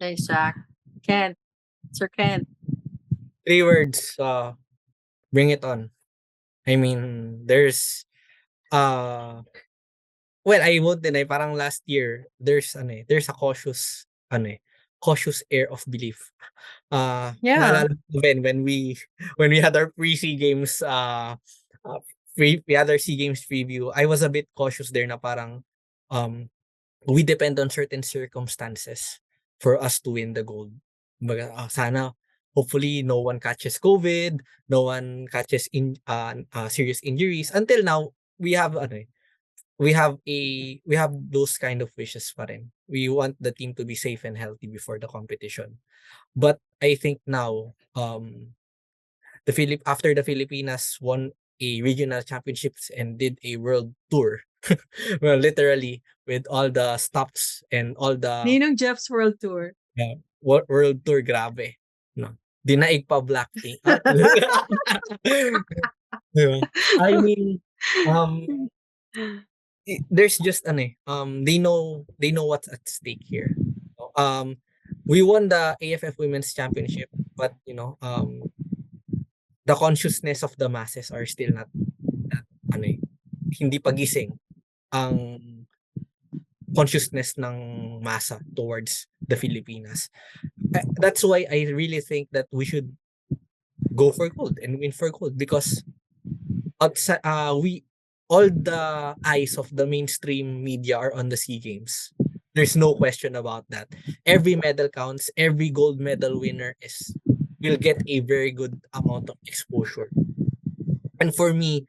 Thanks, Jack. Kent, Sir Kent. 3 words, bring it on. I mean, there's well, I won't deny, parang last year, there's a cautious air of belief. Yeah. Naalala ko when we had our pre-SEA Games, we had our SEA Games preview, I was a bit cautious there na parang, we depend on certain circumstances for us to win the gold. Kumbaga, sana hopefully no one catches COVID, no one catches serious injuries. Until now, we have we have those kind of wishes pa rin. We want the team to be safe and healthy before the competition. But I think now, after the Filipinas won a regional championships and did a world tour, well, literally with all the stops and all the Ninong Jeff's World Tour. world tour, grabe. No. Dinaig pa Blackpink. Di ba? I mean, there's just they know what's at stake here. We won the AFF Women's Championship, but the consciousness of the masses are still not that hindi pagising ang consciousness ng masa towards the Filipinas. That's why I really think that we should go for gold and win for gold because outside, all the eyes of the mainstream media are on the SEA Games. There's no question about that. Every medal counts. Every gold medal winner will get a very good amount of exposure. And for me,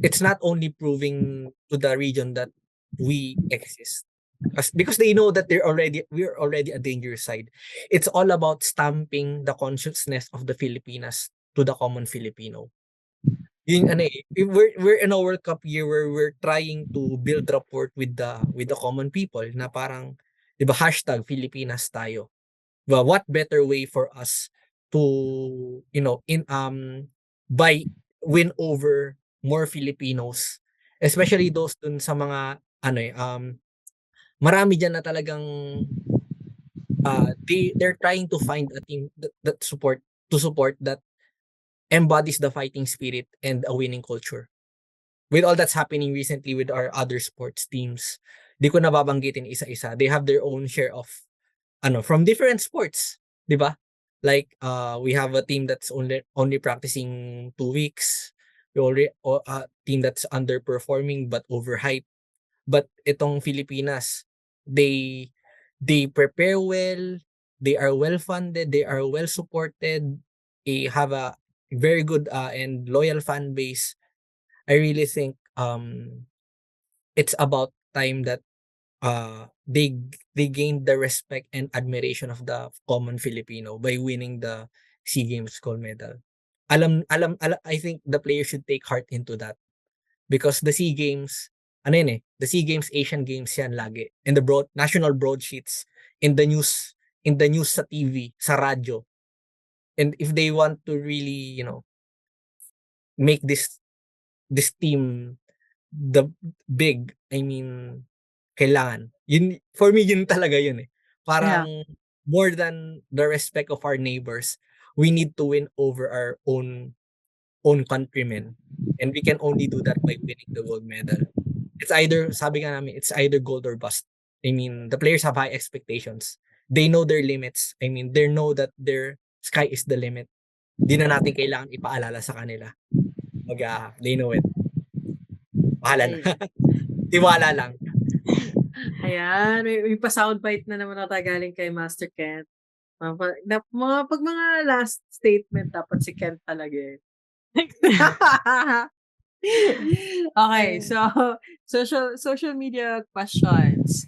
it's not only proving to the region that we exist, because they know that we're already a dangerous side. It's all about stamping the consciousness of the Filipinas to the common Filipino. We're in a World Cup year where we're trying to build rapport with the common people na parang, 'di ba, hashtag Filipinas tayo. Well, what better way for us to by win over more Filipinos, especially those dun sa mga marami diyan na talagang they're trying to find a team that support that embodies the fighting spirit and a winning culture. With all that's happening recently with our other sports teams, di ko nababanggitin isa-isa. They have their own share of from different sports, di ba? Like we have a team that's only practicing 2 weeks. We already a team that's underperforming but overhyped. But itong Filipinas, they prepare well, they are well funded, they are well supported, they have a very good and loyal fan base. I really think it's about time that they gained the respect and admiration of the common Filipino by winning the SEA Games gold medal. I think the players should take heart into that because the SEA Games, the SEA Games, Asian Games yan lagi. In the national broadsheets, in the news sa TV, sa radyo. And if they want to really, make this team the big, kailangan. For me, yun talaga yun eh. Parang more than the respect of our neighbors, we need to win over our own countrymen. And we can only do that by winning the gold medal. Sabi nga namin, it's either gold or bust. The players have high expectations. They know their limits. They know that their sky is the limit. Di na natin kailangan ipaalala sa kanila. They know it. Bahala na. Tiwala lang. Ayan, may pa-soundbite na naman ata galing kay Master Kent. Pag mga last statement, dapat si Kent talaga eh. Okay, so social media questions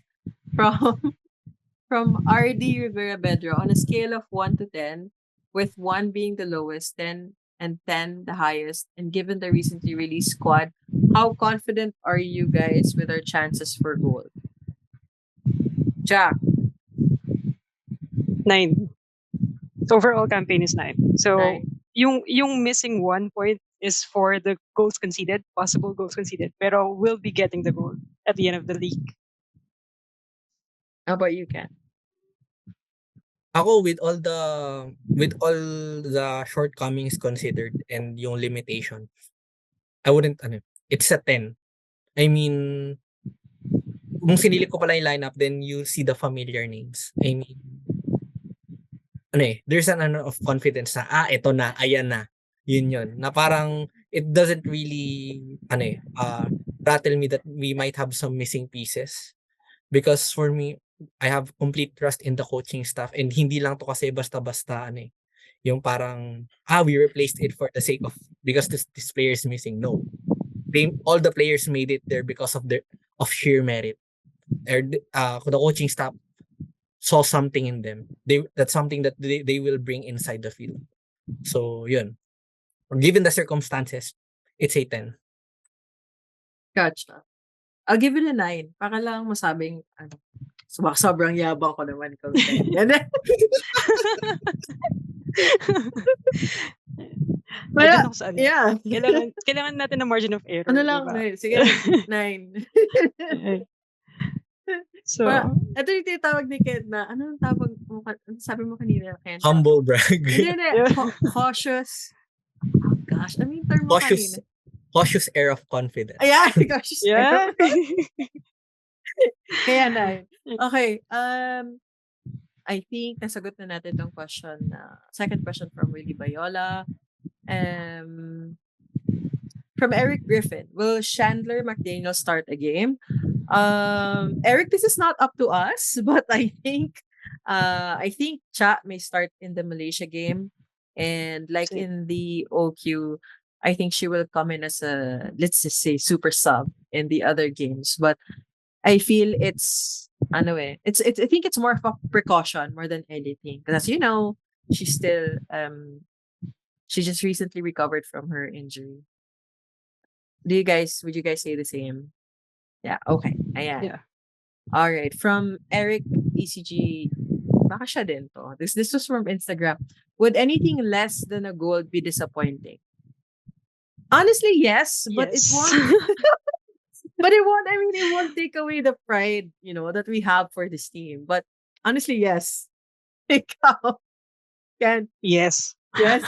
from RD Rivera Bedro. On a scale of 1 to 10, with 1 being the lowest, 10 and 10 the highest, and given the recently released squad, how confident are you guys with our chances for gold? Jack. 9. So overall campaign is 9. So 9. yung missing 1 point is for the goals conceded, possible goals conceded. Pero we'll be getting the goal at the end of the league. How about you, Ken? Ako, with all the shortcomings considered and yung limitation, I wouldn't it's a 10. Kung sinili ko pala yung lineup, then you see the familiar names. There's an of confidence na, ito na, ayan na. Yun. Na parang, it doesn't really, rattle me that we might have some missing pieces. Because for me, I have complete trust in the coaching staff, and hindi lang to kasi basta-basta, yung parang, we replaced it for the sake of, because this player is missing. No. All the players made it there because of sheer merit. The coaching staff saw something in them. That's something that they will bring inside the field. So, yun. Given the circumstances, it's a 10. Gotcha. I'll give it a 9. Para lang masabing, sobrang yabang ko naman kung 10. Ay, Wala, dun ako sa ano. yeah. Kailangan natin ng margin of error, Ano di lang, ba? 9. Sige, 9. So, Ito yung tinatawag ni Ken na, ano ang tawag mo, sabi mo kanina, Ken? Humble brag. Hindi, yeah. cautious. Oh gosh, ano yung term mo cautious, kanina? cautious air of confidence. Ayan, cautious. Yeah. Kaya 9. Okay, I think nasagot na natin tong question. Second question from Willie Bayola. From Eric Griffin, will Chandler McDaniel start a game? Eric, this is not up to us, but I think Cha may start in the Malaysia game, and like in the OQ, I think she will come in as a, let's just say, super sub in the other games. But I feel it's I think it's more of a precaution more than anything, because as you know, she's still she just recently recovered from her injury. Would you guys say the same? Yeah, okay. Ayan. Yeah. All right. From Eric ECG, baka siya din to. This was from Instagram. Would anything less than a goal be disappointing? Honestly, yes, but it won't. But it won't. I mean, it won't take away the pride, that we have for this team. But honestly, yes. Ikaw, Ken. Yes. Yes.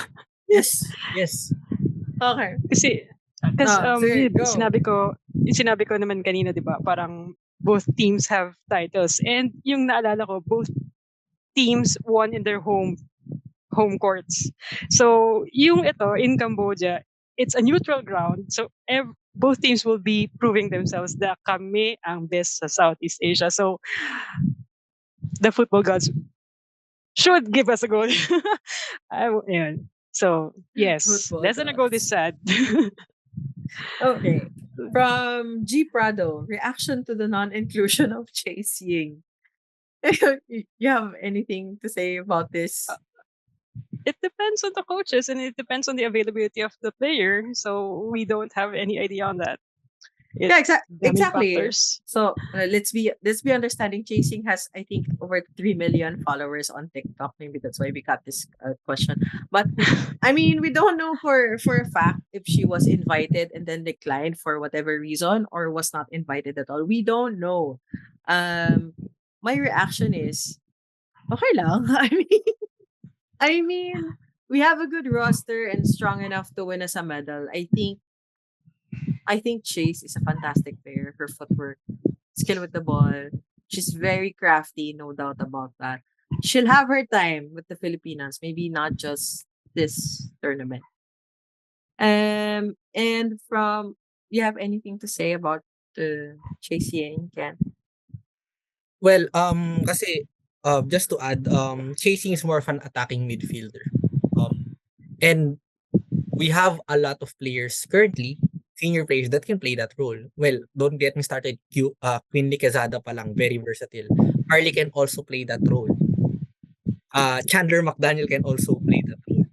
Yes. Okay. Kasi sige, go. sinabi ko naman kanina, 'di ba? Parang both teams have titles, and yung naalala ko, both teams won in their home courts. So, yung ito in Cambodia, it's a neutral ground. So, both teams will be proving themselves that kami ang best sa Southeast Asia. So, the football gods should give us a goal. Ayan. So, yes, Football less than a goal is sad. Okay. From G Prado, reaction to the non-inclusion of Chase Ying. You have anything to say about this? It depends on the coaches and it depends on the availability of the player. So we don't have any idea on that. Yeah, exactly. Factors. So let's be understanding. Chasing has, I think, over 3 million followers on TikTok. Maybe that's why we got this question. But I mean, we don't know for a fact if she was invited and then declined for whatever reason, or was not invited at all. We don't know. My reaction is okay lang. I mean, we have a good roster and strong enough to win us a medal. I think Chase is a fantastic player. Her footwork, skill with the ball. She's very crafty, no doubt about that. She'll have her time with the Filipinas, maybe not just this tournament. And you have anything to say about Chase Yang, Ken? Well, kasi just to add, Chasing is more of an attacking midfielder. And we have a lot of players currently, senior players that can play that role. Well, don't get me started. Quinley Quezada pa lang, very versatile. Harley can also play that role. Chandler McDaniel can also play that role.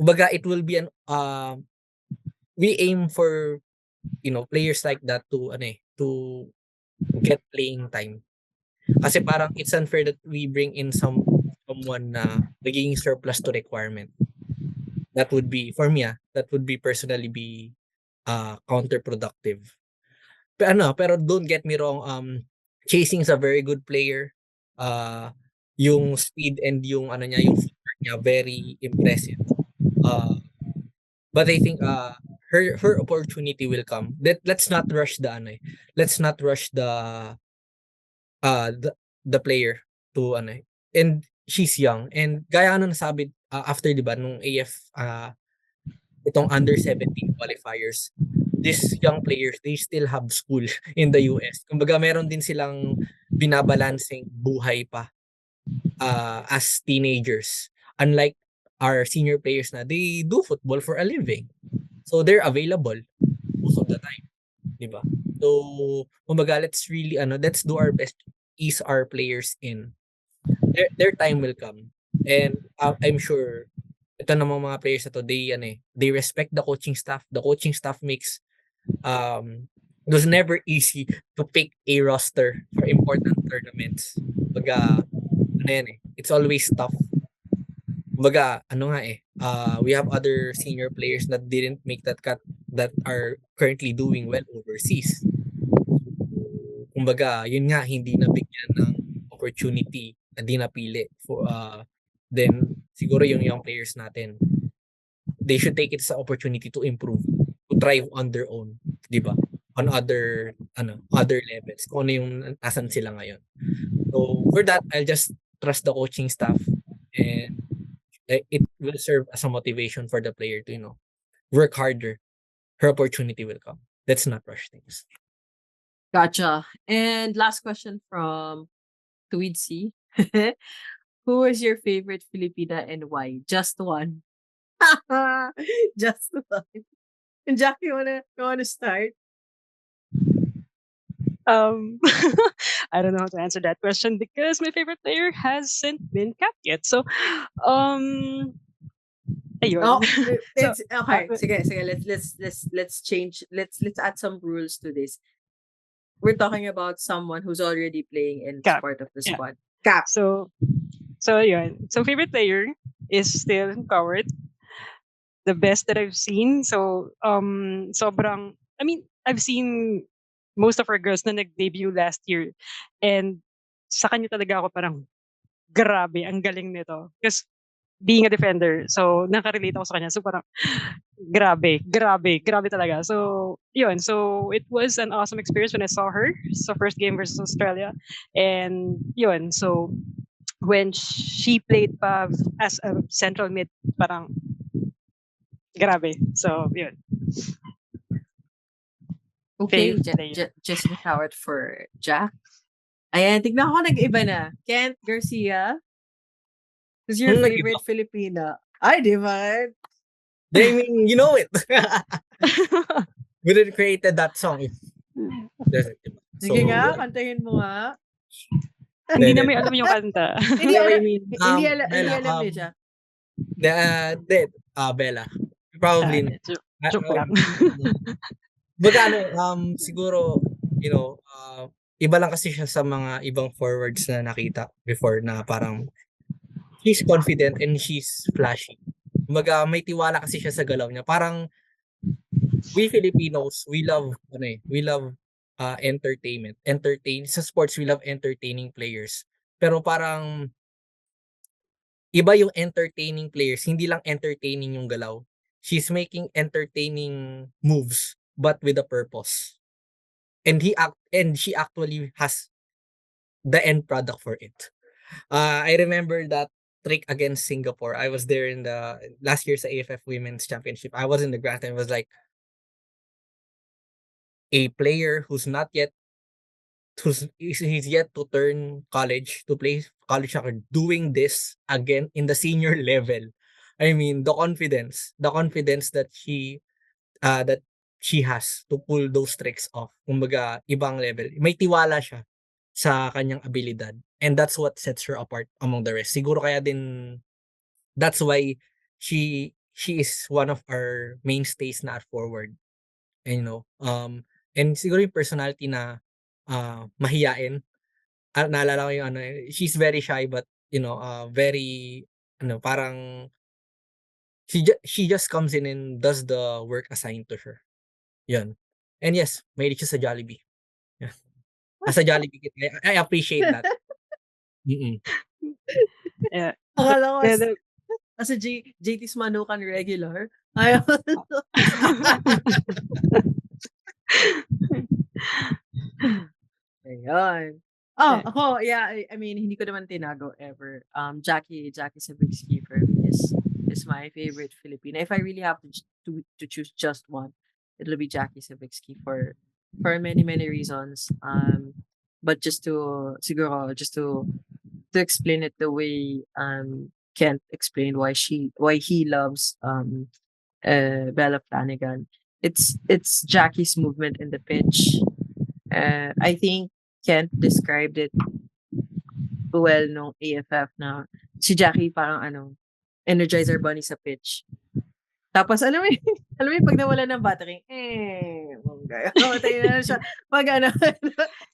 Ubaga, it will be we aim for players like that to get playing time. Kasi parang it's unfair that we bring in someone na nagiging surplus to requirement. That would be, for me, that would be personally be counterproductive. Pero don't get me wrong, Chasing is a very good player. Yung speed and yung yung footwork niya, very impressive. But I think her opportunity will come. Let's not rush the player to and she's young, and gaya nasabi after, di ba, nung AF itong under 17 qualifiers, these young players, they still have school in the US. Kumbaga meron din silang binabalancing buhay pa as teenagers, unlike our senior players na they do football for a living, so they're available most of the time, di ba? So kumbaga, let's do our best to ease our players in. Their time will come, and I'm sure ito namang mga players na to, they respect the coaching staff. The coaching staff makes it was never easy to pick a roster for important tournaments. Kumbaga, it's always tough. Kumbaga, we have other senior players that didn't make that cut that are currently doing well overseas. Kumbaga, yun nga, hindi nabigyan ng opportunity, hindi napili for then siguro yung young players natin, they should take it as an opportunity to improve, to thrive on their own, 'di ba? On other levels. Kung ano yung asan sila ngayon. So for that, I'll just trust the coaching staff, and it will serve as a motivation for the player to, work harder. Her opportunity will come. Let's not rush things. Gotcha. And last question from Tweedsy. Who is your favorite Filipina and why? Just one. Just one. And Jackie, you wanna start? I don't know how to answer that question because my favorite player hasn't been capped yet. So, ayun. Oh, So, it's okay. Sige. Let's change. Let's add some rules to this. We're talking about someone who's already playing and is Cap. part of the Yeah. squad. Cap. So yun. So favorite player is still Coward. The best that I've seen. So sobrang, I mean, I've seen most of our girls na nag-debut last year, and sa kanya talaga ako parang grabe, ang galing nito. Because being a defender, so nakarelate ako sa kanya. So parang grabe talaga. So yun, so it was an awesome experience when I saw her. So first game versus Australia, and yun, so when she played pa as a central mid, parang grabe. So yun. Okay, Favorite player. Jessica Howard for Jack. Ayan, tignan ko nag-iba na. Kent Garcia. Who's your favorite Filipina? Ay, di ba? I mean, you know it. We didn't created that song. Sige nga, kantahin mo nga. Hindi na may alam yung kanta. Hindi alam ni Bella, Jack. Bella. Probably. Joke lang. Siguro, iba lang kasi siya sa mga ibang forwards na nakita before na parang she's confident and she's flashy. Kumbaga, may tiwala kasi siya sa galaw niya. Parang we Filipinos, we love entertainment. Sa sports, we love entertaining players. Pero parang iba yung entertaining players, hindi lang entertaining yung galaw. She's making entertaining moves but with a purpose. And she actually has the end product for it. I remember that trick against Singapore. I was there in the last year's AFF Women's Championship. I was in the ground and it was like a player who's yet to turn college, to play college soccer, doing this again in the senior level. I mean, the confidence that she has to pull those tricks off. Kumbaga, ibang level. May tiwala siya sa kanyang abilidad. And that's what sets her apart among the rest. Siguro kaya din, that's why she is one of our mainstays na at forward. And, and siguro yung personality na mahiyain. Naalala ko yung she's very shy but, very, parang she just comes in and does the work assigned to her. Yun. And yes, mahilig siya sa Jollibee. Yeah. As a Jollibee kid, I appreciate that. Yeah. Akala ko as a JT's Manukan regular. Ayaw. Ayun. Oh, ako, yeah, I mean, hindi ko naman tinago ever. Jackie Sabitsky for me is my favorite Filipina. If I really have to choose just one, it'll be Jackie Sabitsky for many reasons. But just to explain it the way Kent explained why he loves Bella Flanagan. It's Jackie's movement in the pitch. I think Kent described it well nung AFF na si Jackie parang Energizer Bunny sa pitch. Tapos alam mo pag nawala ng battery, namatay na siya. Pag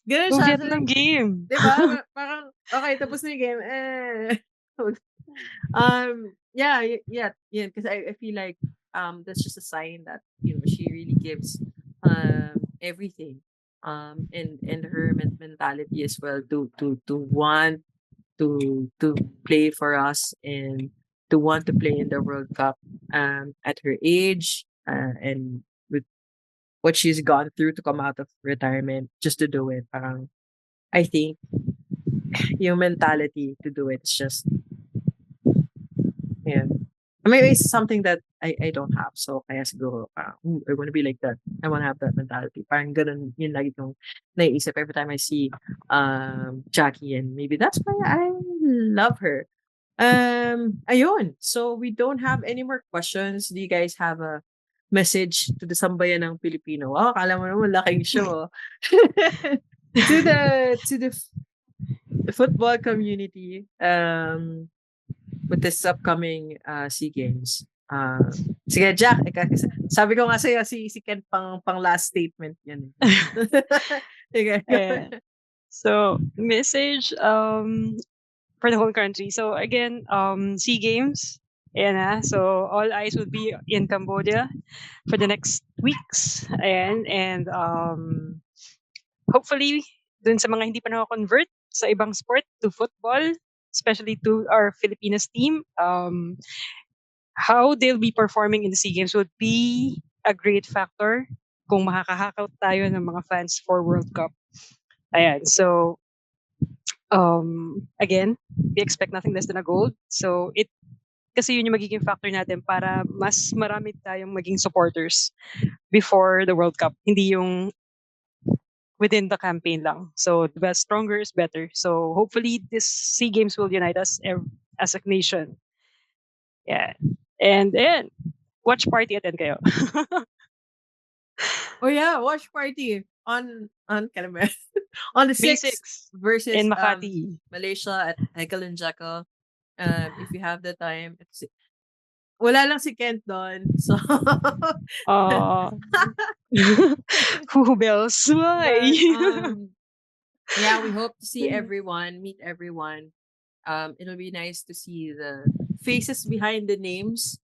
ganun siya. Ng game. Diba? Parang, okay, tapos na yung game. Yeah, because I feel like that's just a sign that she really gives everything and her mentality as well to want to play for us and to want to play in the World Cup at her age and with what she's gone through to come out of retirement just to do it. I think yung mentality to do it is just yeah. I mean, it's something that I don't have. So, kaya siguro, I wanna be like that. I wanna have that mentality. Parang ganun yun lagi kong naiisip every time I see, Jackie and maybe that's why I love her. Ayun. So, we don't have any more questions. Do you guys have a message to the sambayan ng Pilipino? Wow, akala mo naman laking show, to the football community, with this upcoming SEA Games. Sige, Jack, sabi ko nga sa'yo, si Ken pang last statement yan. Sige. Ayan. So, message for the whole country. So again, SEA Games. Ayan na. So all eyes will be in Cambodia for the next weeks. Ayan. And hopefully, dun sa mga hindi pa nako-convert sa ibang sport to football, especially to our Filipinas team, how they'll be performing in the SEA Games would be a great factor kung makakahakaw tayo ng mga fans for World Cup. Ayan. So, again, we expect nothing less than a gold. So, kasi yun yung magiging factor natin para mas marami tayong maging supporters before the World Cup. Hindi yung within the campaign lang. So, the best, stronger is better. So, hopefully, this SEA Games will unite us as a nation. Yeah. And then, watch party attend kayo. Oh yeah, watch party on Calamares. On the May 6th versus in Makati. Malaysia at Hekel and Jekyll. If you have the time, wala lang si Kent doon. So Who bells? Why? yeah, we hope to see everyone, meet everyone. It'll be nice to see the faces behind the names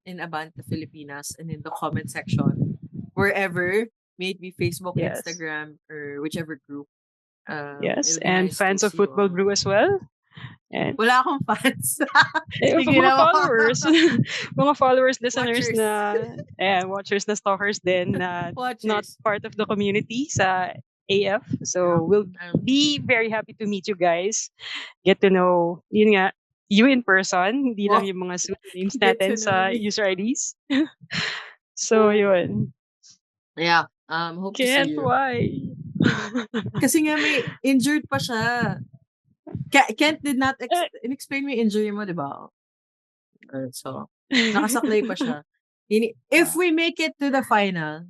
in Abante Filipinas and in the comment section wherever, may it be Facebook, Yes. Instagram, or whichever group. Yes, it'll be and nice fans to of see you Futbol all. Brew as well. And Wala akong fans. mga Sige na. followers, mga followers, listeners Watchers. na watchers na stalkers din na not Watchers. part of the community sa AF. So we'll be very happy to meet you guys. Get to know, yun nga, you in person, hindi lang Wow. yung mga names Get natin to know sa me. user IDs. So yun. Yeah. Hope to see Can't you. why? Kasi nga may injured pa siya. Kent did not explain may injury mo, di ba? So, nakasaklay pa siya. If we make it to the final,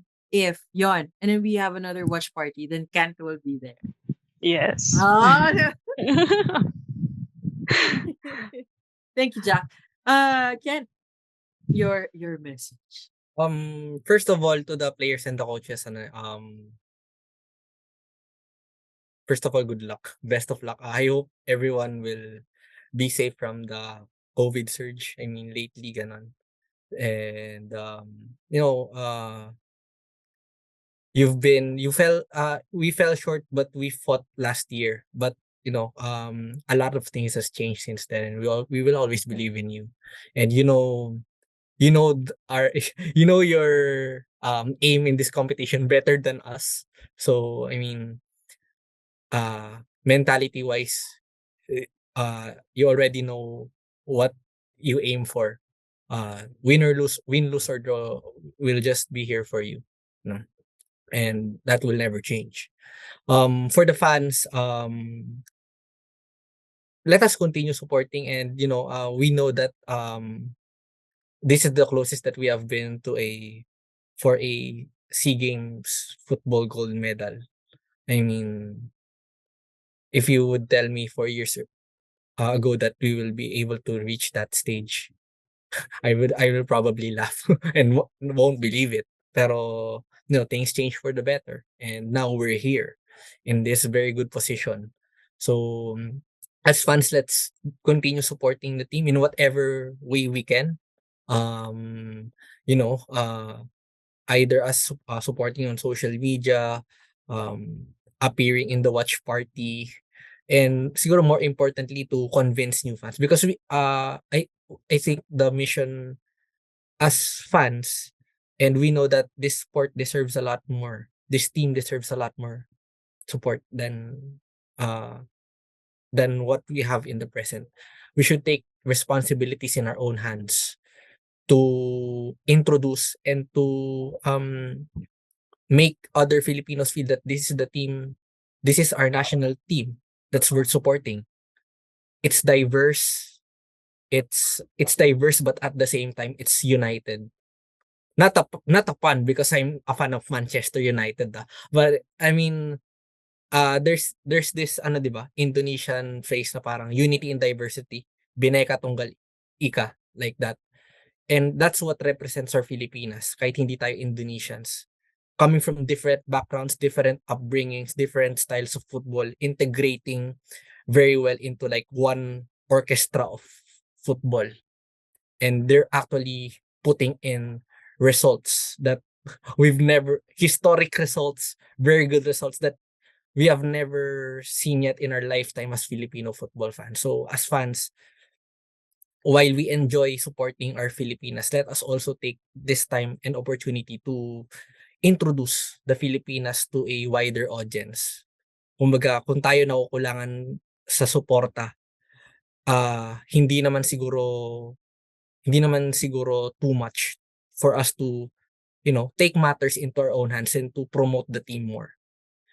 yon, and then we have another watch party, then Kent will be there. Yes. Thank you, Jack. Kent, your message. First of all, to the players and the coaches, first of all, good luck. Best of luck. I hope everyone will be safe from the COVID surge. I mean, lately, ganon. And, we fell short, but we fought last year. But, a lot of things has changed since then. And we will always believe in you. And, our, your aim in this competition better than us. So, I mean, mentality wise, you already know what you aim for. Win, lose or draw, we'll just be here for you. And that will never change. For the fans, let us continue supporting, and we know that this is the closest that we have been to for a SEA Games football gold medal. I mean, if you would tell me 4 years ago that we will be able to reach that stage, I will probably laugh and won't believe it. Pero things change for the better, and now we're here in this very good position. So as fans, let's continue supporting the team in whatever way we can. You know, either as supporting on social media, appearing in the watch party, and siguro more importantly to convince new fans, because I think the mission as fans, and we know that this sport deserves a lot more. This team deserves a lot more support uh than what we have in the present. We should take responsibilities in our own hands to introduce and to make other Filipinos feel that this is the team, this is our national team that's worth supporting. It's diverse. It's diverse, but at the same time, it's united. Not a pun because I'm a fan of Manchester United, but I mean, there's this ano 'di ba, Indonesian phrase na parang unity in diversity, Bhinneka Tunggal Ika, like that. And that's what represents our Filipinas, kahit hindi tayo Indonesians. Coming from different backgrounds, different upbringings, different styles of football, integrating very well into like one orchestra of football. And they're actually putting in results that we've never, historic results, very good results that we have never seen yet in our lifetime as Filipino football fans. So as fans, while we enjoy supporting our Filipinas, let us also take this time and opportunity to introduce the Filipinas to a wider audience. Kumbaga, kung tayo nakukulangan sa suporta, hindi naman siguro too much for us to, take matters into our own hands and to promote the team more.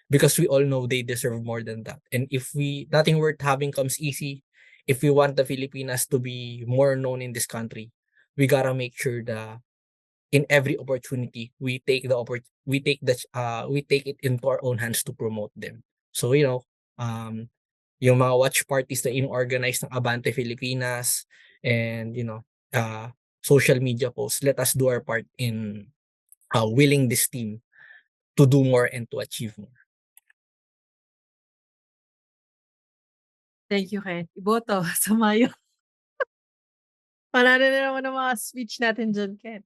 Because we all know they deserve more than that. And if nothing worth having comes easy, if we want the Filipinas to be more known in this country, we gotta make sure that in every opportunity we take it into our own hands to promote them. So um yung mga watch parties na in-organize ng Abante Filipinas, and social media posts, let us do our part in willing this team to do more and to achieve more. Thank you, Ken. Iboto, sumayo. Panalo na naman ang mga speech natin dyan, Ken.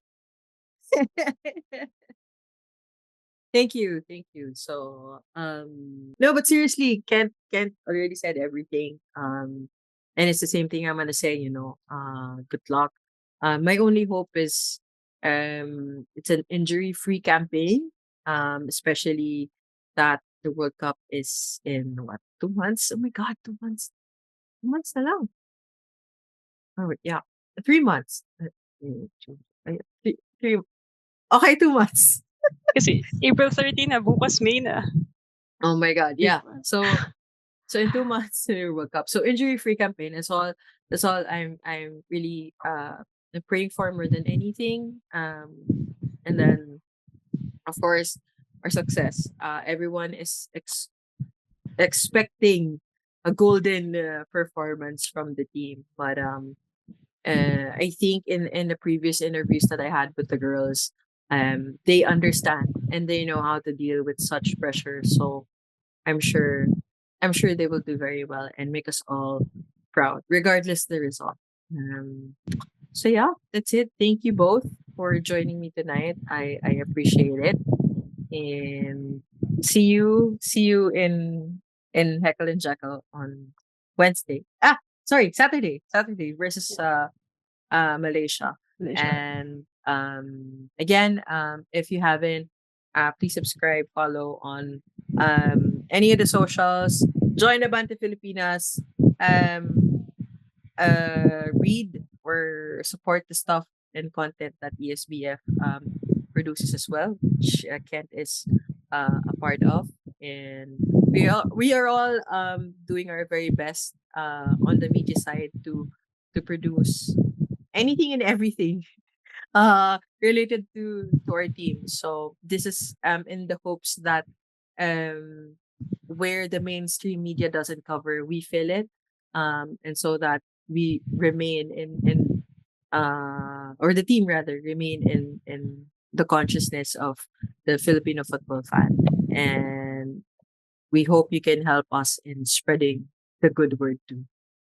Thank you, thank you. So, no, but seriously, Kent already said everything. And it's the same thing I'm gonna say. Good luck. My only hope is, it's an injury-free campaign. Especially that the World Cup is in what, 2 months? Oh my God, 2 months. 2 months na lang. Oh, wait, yeah, 3 months. Three. Okay, 2 months. Kasi April 13 na, bukas May na. Oh my God, yeah. So in 2 months to World Cup. So injury-free campaign is all. That's all I'm really praying for more than anything. And then of course our success. Everyone is expecting a golden performance from the team, but I think in the previous interviews that I had with the girls, they understand and they know how to deal with such pressure. So I'm sure they will do very well and make us all proud, regardless the result. So yeah, that's it. Thank you both for joining me tonight. I appreciate it. And see you in Heckle and Jekyll on Wednesday. Sorry, Saturday. Saturday versus Malaysia. Malaysia. And again, if you haven't, please subscribe, follow on any of the socials. Join Abante Filipinas. Read or support the stuff and content that ESBF produces as well, which Kent is a part of. And we are all doing our very best on the media side to produce anything and everything related to our team. So this is in the hopes that where the mainstream media doesn't cover, we fill it. And so that we remain in or the team rather remain in the consciousness of the Filipino football fan. And we hope you can help us in spreading the good word too.